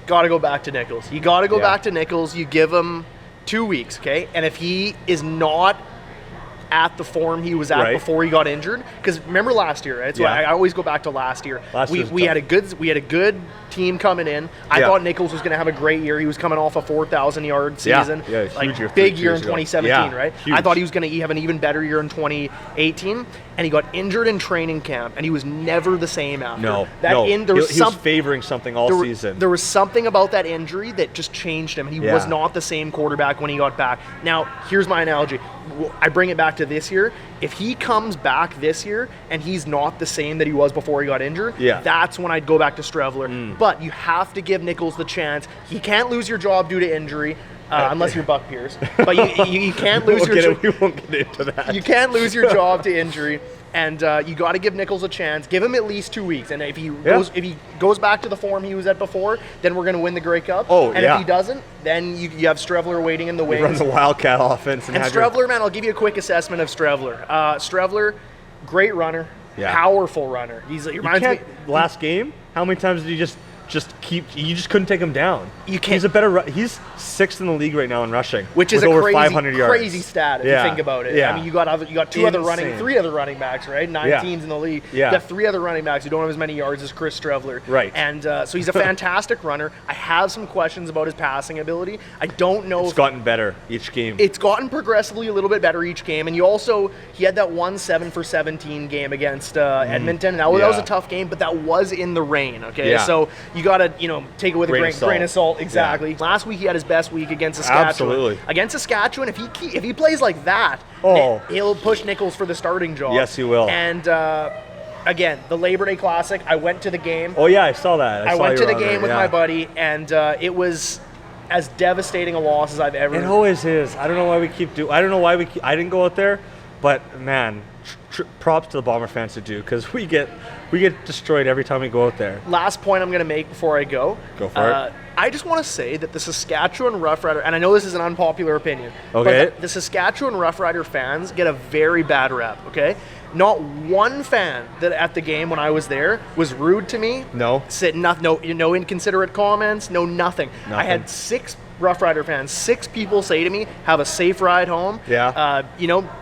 [SPEAKER 7] got to go back to Nichols. You got to go
[SPEAKER 3] Yeah.
[SPEAKER 7] back to Nichols. You give him 2 weeks, okay? And if he is not at the form he was at
[SPEAKER 3] Right.
[SPEAKER 7] before he got injured, because remember last year, right? So
[SPEAKER 3] Yeah.
[SPEAKER 7] I always go back to last year.
[SPEAKER 3] Last year was
[SPEAKER 7] we
[SPEAKER 3] tough.
[SPEAKER 7] had a good team coming in. I
[SPEAKER 3] Yeah.
[SPEAKER 7] thought Nichols was going to have a great year. He was coming off a 4,000-yard
[SPEAKER 3] Yeah.
[SPEAKER 7] season,
[SPEAKER 3] Yeah, huge
[SPEAKER 7] like
[SPEAKER 3] year
[SPEAKER 7] big
[SPEAKER 3] 2
[SPEAKER 7] year in
[SPEAKER 3] years ago.
[SPEAKER 7] 2017,
[SPEAKER 3] Yeah,
[SPEAKER 7] right?
[SPEAKER 3] huge.
[SPEAKER 7] I thought he was going to have an even better year in 2018, and he got injured in training camp, and he was never the same after.
[SPEAKER 3] No,
[SPEAKER 7] That
[SPEAKER 3] no.
[SPEAKER 7] there was
[SPEAKER 3] he was
[SPEAKER 7] some
[SPEAKER 3] favoring something all season.
[SPEAKER 7] there was something about that injury that just changed him. He
[SPEAKER 3] Yeah.
[SPEAKER 7] was not the same quarterback when he got back. Now, here's my analogy. I bring it back to this year. If he comes back this year and he's not the same that he was before he got injured,
[SPEAKER 3] Yeah.
[SPEAKER 7] that's when I'd go back to Strevler. But you have to give Nichols the chance. He can't lose your job due to injury. Unless you're Buck Pierce, but you can't lose
[SPEAKER 3] we won't get into that.
[SPEAKER 7] you can't lose your job to injury, and you got to give Nichols a chance. Give him at least 2 weeks, and if he goes back to the form he was at before, then we're going to win the Grey Cup.
[SPEAKER 3] Oh,
[SPEAKER 7] and
[SPEAKER 3] yeah.
[SPEAKER 7] if he doesn't, then you have Strevler waiting in the
[SPEAKER 3] He
[SPEAKER 7] wings.
[SPEAKER 3] runs a Wildcat offense. And
[SPEAKER 7] And
[SPEAKER 3] have your-
[SPEAKER 7] Strevler, man, I'll give you a quick assessment of Strevler. Strevler, great runner,
[SPEAKER 3] Yeah.
[SPEAKER 7] powerful runner. He
[SPEAKER 3] You
[SPEAKER 7] reminds me.
[SPEAKER 3] can't, last game, how many times did you just keep? You just couldn't take him down.
[SPEAKER 7] You can't-
[SPEAKER 3] He's a better. He's 6th in the league right now in rushing,
[SPEAKER 7] Which is
[SPEAKER 3] with
[SPEAKER 7] a
[SPEAKER 3] over
[SPEAKER 7] crazy,
[SPEAKER 3] 500 yards.
[SPEAKER 7] crazy stat if
[SPEAKER 3] Yeah.
[SPEAKER 7] you think about it.
[SPEAKER 3] Yeah.
[SPEAKER 7] I mean, you got three other running backs, right? 9
[SPEAKER 3] Yeah.
[SPEAKER 7] teams in the league.
[SPEAKER 3] Yeah.
[SPEAKER 7] You got 3 other running backs who don't have as many yards as Chris Strevler.
[SPEAKER 3] Right.
[SPEAKER 7] And so he's a fantastic runner. I have some questions about his passing ability. I don't know
[SPEAKER 3] It's
[SPEAKER 7] if
[SPEAKER 3] gotten better each game.
[SPEAKER 7] it's gotten progressively a little bit better each game, and he had that 1 7-for-17 game against Edmonton. That was
[SPEAKER 3] Yeah.
[SPEAKER 7] a tough game, but that was in the rain. Okay,
[SPEAKER 3] Yeah.
[SPEAKER 7] so you got to take it with
[SPEAKER 3] Grain
[SPEAKER 7] a
[SPEAKER 3] of salt.
[SPEAKER 7] grain of salt. Exactly. Last week he had his best week against Saskatchewan.
[SPEAKER 3] Absolutely.
[SPEAKER 7] Against Saskatchewan, if he plays like that,
[SPEAKER 3] Oh.
[SPEAKER 7] he'll push Nichols for the starting job.
[SPEAKER 3] Yes, he will.
[SPEAKER 7] And again, the Labor Day Classic, I went to the game.
[SPEAKER 3] Oh yeah, I saw that.
[SPEAKER 7] I
[SPEAKER 3] saw
[SPEAKER 7] went
[SPEAKER 3] you
[SPEAKER 7] to
[SPEAKER 3] were
[SPEAKER 7] the
[SPEAKER 3] on
[SPEAKER 7] game
[SPEAKER 3] there,
[SPEAKER 7] with
[SPEAKER 3] yeah.
[SPEAKER 7] my buddy, and it was as devastating a loss as I've ever.
[SPEAKER 3] It always is. I don't know why we keep I don't know why I didn't go out there, but man, props to the Bomber fans to do, because we get destroyed every time we go out there.
[SPEAKER 7] Last point I'm going to make before I go.
[SPEAKER 3] Go for it.
[SPEAKER 7] I just want to say that the Saskatchewan Roughrider, and I know this is an unpopular opinion,
[SPEAKER 3] Okay.
[SPEAKER 7] but the Saskatchewan Roughrider fans get a very bad rep, okay? Not one fan that at the game when I was there was rude to me.
[SPEAKER 3] No.
[SPEAKER 7] Said no inconsiderate comments, no nothing. I
[SPEAKER 3] Nothing.
[SPEAKER 7] had 6 Rough Rider fans, 6 people say to me, have a safe ride home.
[SPEAKER 3] Yeah.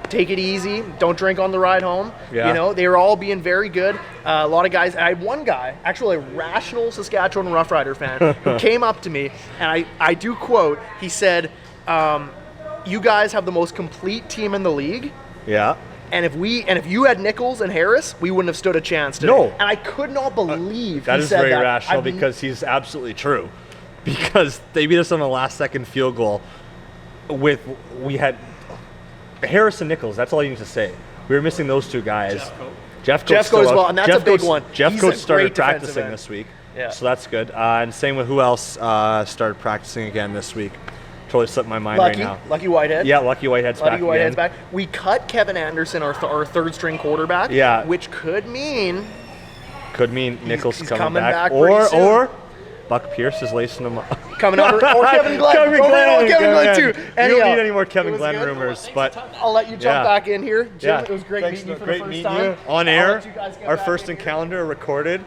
[SPEAKER 7] Take it easy. Don't drink on the ride home.
[SPEAKER 3] Yeah.
[SPEAKER 7] They were all being very good. A lot of guys. I had one guy, actually a rational Saskatchewan Rough Rider fan, who came up to me, and I do quote, he said, you guys have the most complete team in the league.
[SPEAKER 3] Yeah.
[SPEAKER 7] And if you had Nichols and Harris, we wouldn't have stood a chance today.
[SPEAKER 3] No.
[SPEAKER 7] And I could not believe
[SPEAKER 3] That
[SPEAKER 7] he
[SPEAKER 3] is
[SPEAKER 7] said
[SPEAKER 3] very
[SPEAKER 7] that.
[SPEAKER 3] rational, because he's absolutely true. Because they beat us on a last-second field goal. We had Harris and Nichols. That's all you need to say. We were missing those 2 guys. Jeff Coates
[SPEAKER 7] as well, and that's a big one.
[SPEAKER 3] Jeff
[SPEAKER 7] He's
[SPEAKER 3] Coates
[SPEAKER 7] a
[SPEAKER 3] started
[SPEAKER 7] great defensive
[SPEAKER 3] practicing
[SPEAKER 7] end.
[SPEAKER 3] this week,
[SPEAKER 7] Yeah.
[SPEAKER 3] so that's good. And same with who else started practicing again this week. Totally slipped my mind
[SPEAKER 7] Lucky,
[SPEAKER 3] right now.
[SPEAKER 7] Lucky Whitehead.
[SPEAKER 3] Yeah, Lucky Whitehead's back
[SPEAKER 7] Lucky Whitehead's
[SPEAKER 3] again.
[SPEAKER 7] back. We cut Kevin Anderson, our 3rd-string quarterback.
[SPEAKER 3] Yeah.
[SPEAKER 7] Which could mean
[SPEAKER 3] Could mean Nichols
[SPEAKER 7] he's
[SPEAKER 3] coming
[SPEAKER 7] coming
[SPEAKER 3] back,
[SPEAKER 7] back pretty soon.
[SPEAKER 3] or Buck Pierce is lacing him up.
[SPEAKER 7] coming up. Or Kevin Glenn. Kevin Glenn too.
[SPEAKER 3] You don't need any more Kevin Glenn rumors, but
[SPEAKER 7] I'll let you jump back in here. Jim, it was great
[SPEAKER 3] Thanks,
[SPEAKER 7] meeting you for
[SPEAKER 3] great
[SPEAKER 7] the first
[SPEAKER 3] meeting
[SPEAKER 7] time.
[SPEAKER 3] you. On air, our first encounter recorded.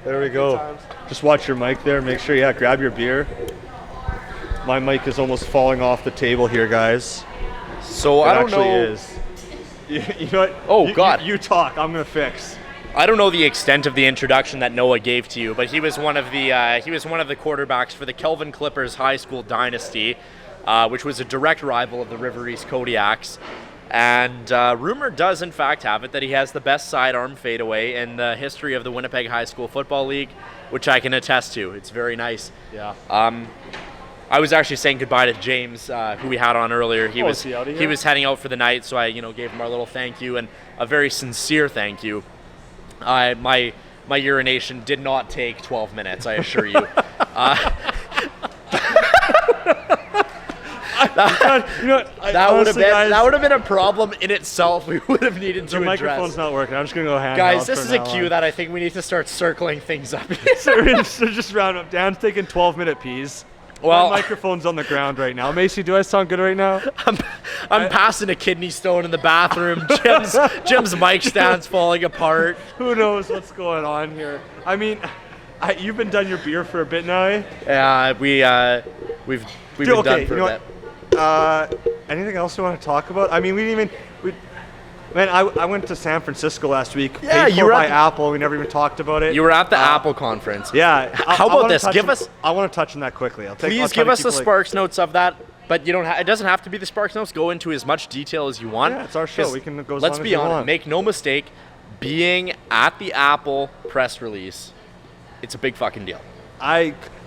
[SPEAKER 3] There we go. Just watch your mic there. Make sure, grab your beer. My mic is almost falling off the table here, guys.
[SPEAKER 4] So I don't know.
[SPEAKER 3] You know what?
[SPEAKER 4] Oh, God.
[SPEAKER 3] You talk. I'm gonna fix.
[SPEAKER 4] I don't know the extent of the introduction that Noah gave to you, but he was one of the quarterbacks for the Kelvin Clippers high school dynasty, which was a direct rival of the River East Kodiaks. And rumor does in fact have it that he has the best sidearm fadeaway in the history of the Winnipeg High School Football League, which I can attest to. It's very nice.
[SPEAKER 3] Yeah.
[SPEAKER 4] I was actually saying goodbye to James, who we had on earlier. He was heading out for the night, so I gave him our little thank you and a very sincere thank you. My urination did not take 12 minutes, I assure you. That would have been a problem in itself. We would have needed to
[SPEAKER 3] Your
[SPEAKER 4] address.
[SPEAKER 3] microphone's not working. I'm just gonna go handheld.
[SPEAKER 4] Guys, this is a cue that I think we need to start circling things up.
[SPEAKER 3] So just round up. Dan's taking 12-minute pees.
[SPEAKER 4] Well,
[SPEAKER 3] my microphone's on the ground right now. Macy, do I sound good right now?
[SPEAKER 4] I'm passing a kidney stone in the bathroom. Jim's mic stand's falling apart.
[SPEAKER 3] Who knows what's going on here? I mean, you've been done your beer for a bit now, eh?
[SPEAKER 4] Yeah, we've been done for a bit.
[SPEAKER 3] Anything else we want to talk about? I mean, I went to San Francisco last week.
[SPEAKER 4] Yeah,
[SPEAKER 3] paid
[SPEAKER 4] you
[SPEAKER 3] for
[SPEAKER 4] were
[SPEAKER 3] by
[SPEAKER 4] at
[SPEAKER 3] Apple. We never even talked about it.
[SPEAKER 4] You were at the Apple conference.
[SPEAKER 3] Yeah.
[SPEAKER 4] How about this?
[SPEAKER 3] I want to touch on that quickly.
[SPEAKER 4] Please give us the Sparks notes of that. But you don't. It doesn't have to be the Sparks notes. Go into as much detail as you want.
[SPEAKER 3] Yeah, it's our show. We can go as
[SPEAKER 4] Let's
[SPEAKER 3] long
[SPEAKER 4] be
[SPEAKER 3] as we
[SPEAKER 4] honest.
[SPEAKER 3] want.
[SPEAKER 4] Make no mistake. Being at the Apple press release, it's a big fucking deal.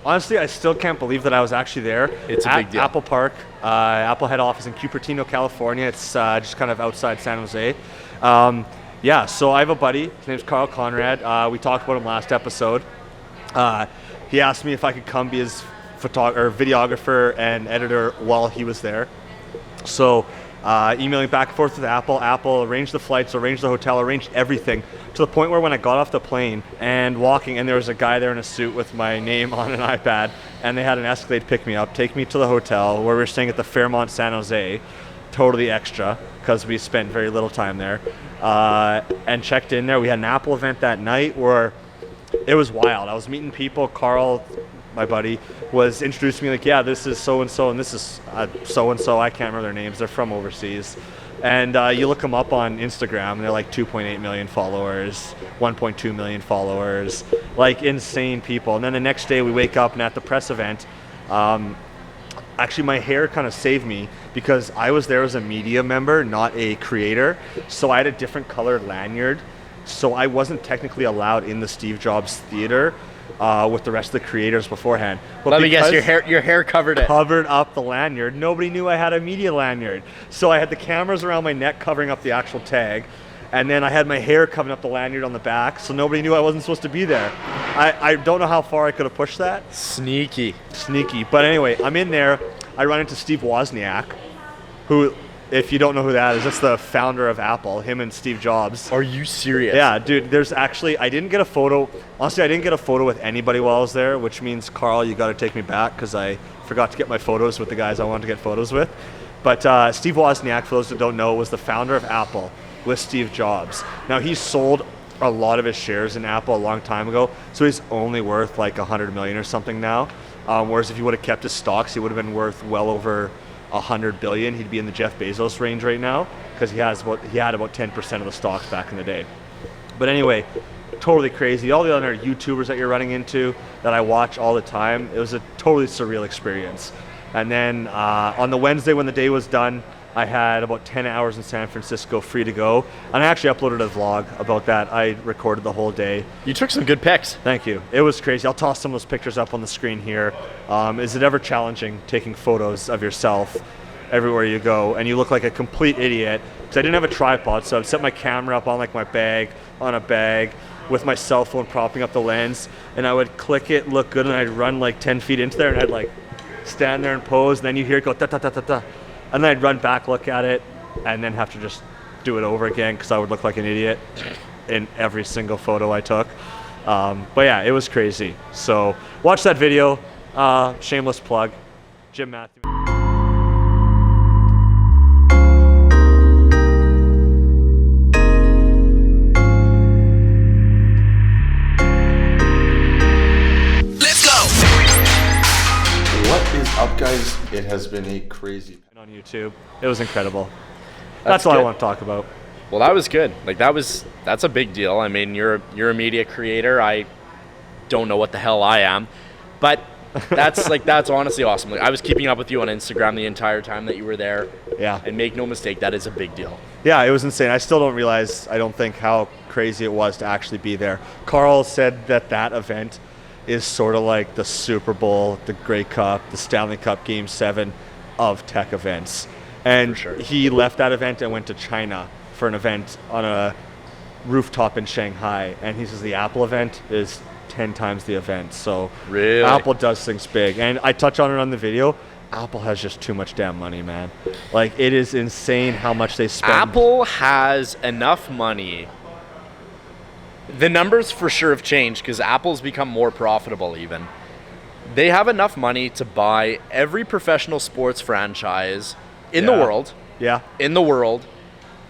[SPEAKER 3] Honestly, I still can't believe that I was actually there.
[SPEAKER 4] It's a big deal.
[SPEAKER 3] Apple Park, Apple head office in Cupertino, California. It's just kind of outside San Jose. So I have a buddy. His name's Carl Conrad. We talked about him last episode. He asked me if I could come be his videographer and editor while he was there. So emailing back and forth with Apple arranged the flights, arranged the hotel, arranged everything, to the point where when I got off the plane and walking, and there was a guy there in a suit with my name on an iPad, and they had an Escalade pick me up, take me to the hotel where we were staying at the Fairmont San Jose, totally extra because we spent very little time there, and checked in there. We had an Apple event that night where it was wild. I was meeting people. Carl, my buddy, was introducing me like, yeah, this is so-and-so, and this is so-and-so. I can't remember their names. They're from overseas. And you look them up on Instagram, and they're like 2.8 million followers, 1.2 million followers, like insane people. And then the next day we wake up, and at the press event, actually my hair kind of saved me because I was there as a media member, not a creator. So I had a different colored lanyard. So I wasn't technically allowed in the Steve Jobs Theater with the rest of the creators beforehand. But
[SPEAKER 4] let me guess, your hair covered it.
[SPEAKER 3] Covered up the lanyard. Nobody knew I had a media lanyard. So I had the cameras around my neck covering up the actual tag. And then I had my hair covering up the lanyard on the back, so nobody knew I wasn't supposed to be there. I don't know how far I could have pushed that.
[SPEAKER 4] Sneaky.
[SPEAKER 3] But anyway, I'm in there. I run into Steve Wozniak, who, if you don't know who that is, that's the founder of Apple, him and Steve Jobs.
[SPEAKER 4] Are you serious?
[SPEAKER 3] Yeah, dude, I didn't get a photo. Honestly, I didn't get a photo with anybody while I was there, which means, Carl, you got to take me back because I forgot to get my photos with the guys I wanted to get photos with. But Steve Wozniak, for those that don't know, was the founder of Apple with Steve Jobs. Now, he sold a lot of his shares in Apple a long time ago, so he's only worth like $100 million or something now. Whereas if he would have kept his stocks, he would have been worth well over $100 billion. He'd be in the Jeff Bezos range right now because he had about 10% of the stocks back in the day. But anyway, totally crazy. All the other YouTubers that you're running into that I watch all the time, it was a totally surreal experience. And then on the Wednesday when the day was done, I had about 10 hours in San Francisco free to go. And I actually uploaded a vlog about that. I recorded the whole day.
[SPEAKER 4] You took some good pics.
[SPEAKER 3] Thank you. It was crazy. I'll toss some of those pictures up on the screen here. Is it ever challenging taking photos of yourself everywhere you go and you look like a complete idiot? Because I didn't have a tripod, so I'd set my camera up on like my bag, on a bag, with my cell phone propping up the lens, and I would click it, look good, and I'd run like 10 feet into there, and I'd like stand there and pose, and then you hear it go ta-ta-ta-ta-ta. And then I'd run back, look at it, and then have to just do it over again because I would look like an idiot in every single photo I took. But yeah, it was crazy. So watch that video. Shameless plug. Jim Matthews.
[SPEAKER 8] What is up, guys? It has been a crazy
[SPEAKER 3] On YouTube. It was incredible. That's all I want to talk about.
[SPEAKER 4] Well, that was good. Like that's a big deal. I mean, you're a media creator. I don't know what the hell I am, but that's honestly awesome. Like, I was keeping up with you on Instagram the entire time that you were there.
[SPEAKER 3] Yeah.
[SPEAKER 4] And make no mistake, that is a big deal.
[SPEAKER 3] Yeah, it was insane. I still don't realize, I don't think, how crazy it was to actually be there. Carl said that event is sort of like the Super Bowl, the Grey Cup, the Stanley Cup Game 7 of tech events. And he left that event and went to China for an event on a rooftop in Shanghai. And he says the Apple event is 10 times the event. So
[SPEAKER 4] really?
[SPEAKER 3] Apple does things big. And I touch on it on the video. Apple has just too much damn money, man. Like, it is insane how much they spend.
[SPEAKER 4] Apple has enough money. The numbers for sure have changed because Apple's become more profitable even. They have enough money to buy every professional sports franchise in the world.
[SPEAKER 3] Yeah.
[SPEAKER 4] In the world.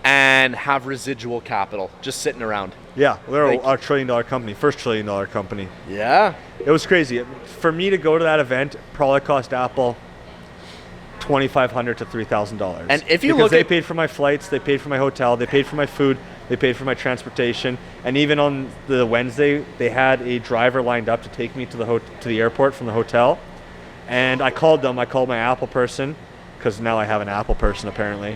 [SPEAKER 4] And have residual capital just sitting around.
[SPEAKER 3] Yeah, they're a $1 trillion company, first $1 trillion company.
[SPEAKER 4] Yeah.
[SPEAKER 3] It was crazy. For me to go to that event, probably cost Apple $2,500 to $3,000.
[SPEAKER 4] And if you
[SPEAKER 3] because
[SPEAKER 4] look
[SPEAKER 3] they
[SPEAKER 4] at
[SPEAKER 3] paid for my flights, they paid for my hotel, they paid for my food, they paid for my transportation, and even on the Wednesday, they had a driver lined up to take me to the airport from the hotel. And I called them. I called my Apple person, because now I have an Apple person apparently.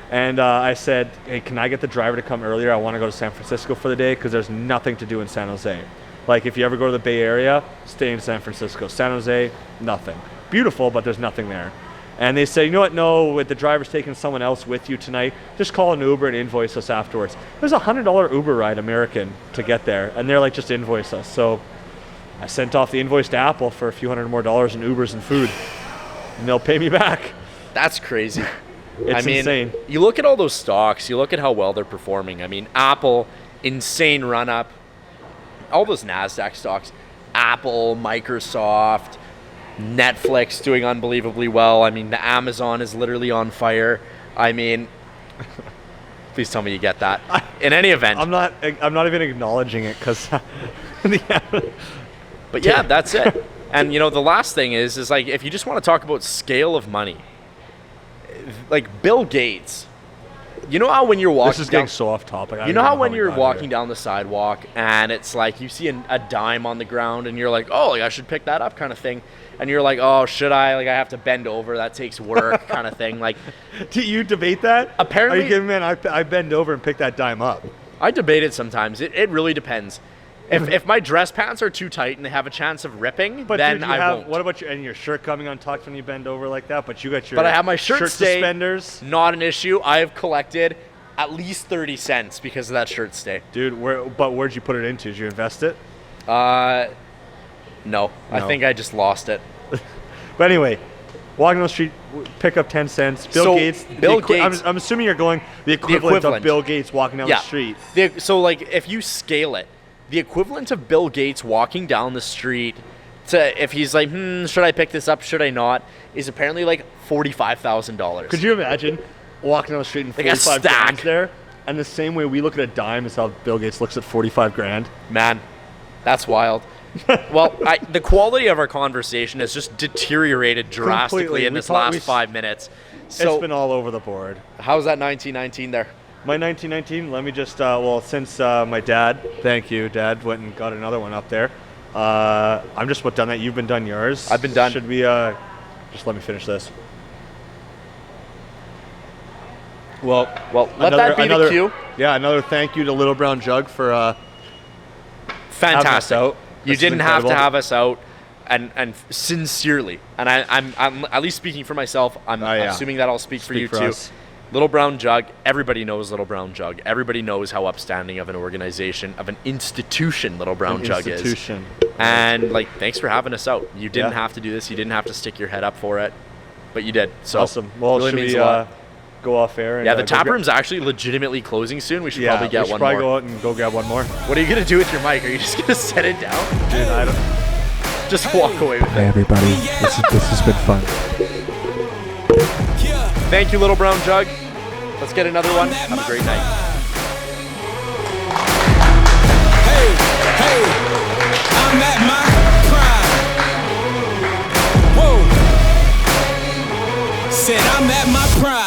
[SPEAKER 3] And I said, hey, can I get the driver to come earlier? I want to go to San Francisco for the day because there's nothing to do in San Jose. Like, if you ever go to the Bay Area, stay in San Francisco. San Jose, nothing. Beautiful, but there's nothing there. And they said, you know what, no, if the driver's taking someone else with you tonight, just call an Uber and invoice us afterwards. There's a $100 Uber ride American to get there. And they're like, just invoice us. So I sent off the invoice to Apple for a few $100 more in Ubers and food. And they'll pay me back.
[SPEAKER 4] That's crazy.
[SPEAKER 3] It's insane.
[SPEAKER 4] You look at all those stocks, you look at how well they're performing. I mean, Apple, insane run up. All those NASDAQ stocks, Apple, Microsoft, Netflix doing unbelievably well. I mean, the Amazon is literally on fire. I mean, please tell me you get that. In any event.
[SPEAKER 3] I'm not even acknowledging it because
[SPEAKER 4] But yeah, that's it. And you know, the last thing is like, if you just want to talk about scale of money, like Bill Gates, you know how when you're walking,
[SPEAKER 3] this is getting so off topic.
[SPEAKER 4] You know how when you're walking down the sidewalk and it's like you see a dime on the ground and you're like, oh, like I should pick that up, kind of thing, and you're like, oh, should I? Like I have to bend over, that takes work, kind of thing. Like,
[SPEAKER 3] do you debate that?
[SPEAKER 4] Apparently,
[SPEAKER 3] are you kidding, man? I bend over and pick that dime up.
[SPEAKER 4] I debate it sometimes. It really depends. If my dress pants are too tight and they have a chance of ripping, then
[SPEAKER 3] dude,
[SPEAKER 4] I won't.
[SPEAKER 3] What about your shirt coming untucked when you bend over like that? But you got your
[SPEAKER 4] But I have my shirt stay.
[SPEAKER 3] Suspenders.
[SPEAKER 4] Not an issue. I have collected at least 30 cents because of that shirt stay.
[SPEAKER 3] Dude, where'd you put it into? Did you invest it?
[SPEAKER 4] No. I think I just lost it.
[SPEAKER 3] But anyway, walking down the street, pick up 10 cents. Bill Gates. I'm assuming you're going the equivalent of Bill Gates walking down the street.
[SPEAKER 4] So like if you scale it, the equivalent of Bill Gates walking down the street to, if he's like, should I pick this up, should I not, is apparently like $45,000.
[SPEAKER 3] Could you imagine walking down the street and
[SPEAKER 4] like
[SPEAKER 3] 45 grand there? And the same way we look at a dime is how Bill Gates looks at 45 grand.
[SPEAKER 4] Man, that's wild. Well, the quality of our conversation has just deteriorated drastically in this last 5 minutes. So
[SPEAKER 3] it's been all over the board.
[SPEAKER 4] How's that 1919 there?
[SPEAKER 3] My 1919, let me just, since my dad, thank you, Dad, went and got another one up there. I'm just about done that. You've been done yours.
[SPEAKER 4] I've been done.
[SPEAKER 3] Should we, just let me finish this. Well,
[SPEAKER 4] let that be the cue.
[SPEAKER 3] Yeah, another thank you to Little Brown Jug for
[SPEAKER 4] fantastic.
[SPEAKER 3] Out.
[SPEAKER 4] You didn't have to have us out, and sincerely, and I'm at least speaking for myself. I'm assuming that I'll speak for you too.
[SPEAKER 3] Us.
[SPEAKER 4] Little Brown Jug, everybody knows Little Brown Jug. Everybody knows how upstanding of an organization, of an institution Little Brown Jug is. And like, thanks for having us out. You didn't have to do this. You didn't have to stick your head up for it, but you did. So
[SPEAKER 3] awesome. Well, really means a lot. Go off air? And,
[SPEAKER 4] the tap room's actually legitimately closing soon. We should probably get one more.
[SPEAKER 3] Probably go out and go grab one more.
[SPEAKER 4] What are you gonna do with your mic? Are you just gonna set it down?
[SPEAKER 3] Dude, I don't.
[SPEAKER 4] Just walk away with
[SPEAKER 9] Hey
[SPEAKER 4] it.
[SPEAKER 9] everybody, this has been fun.
[SPEAKER 4] Thank you, Little Brown Jug. Let's get another one. Have a great night.
[SPEAKER 10] Hey, I'm at my prime. Whoa. Said I'm at my prime.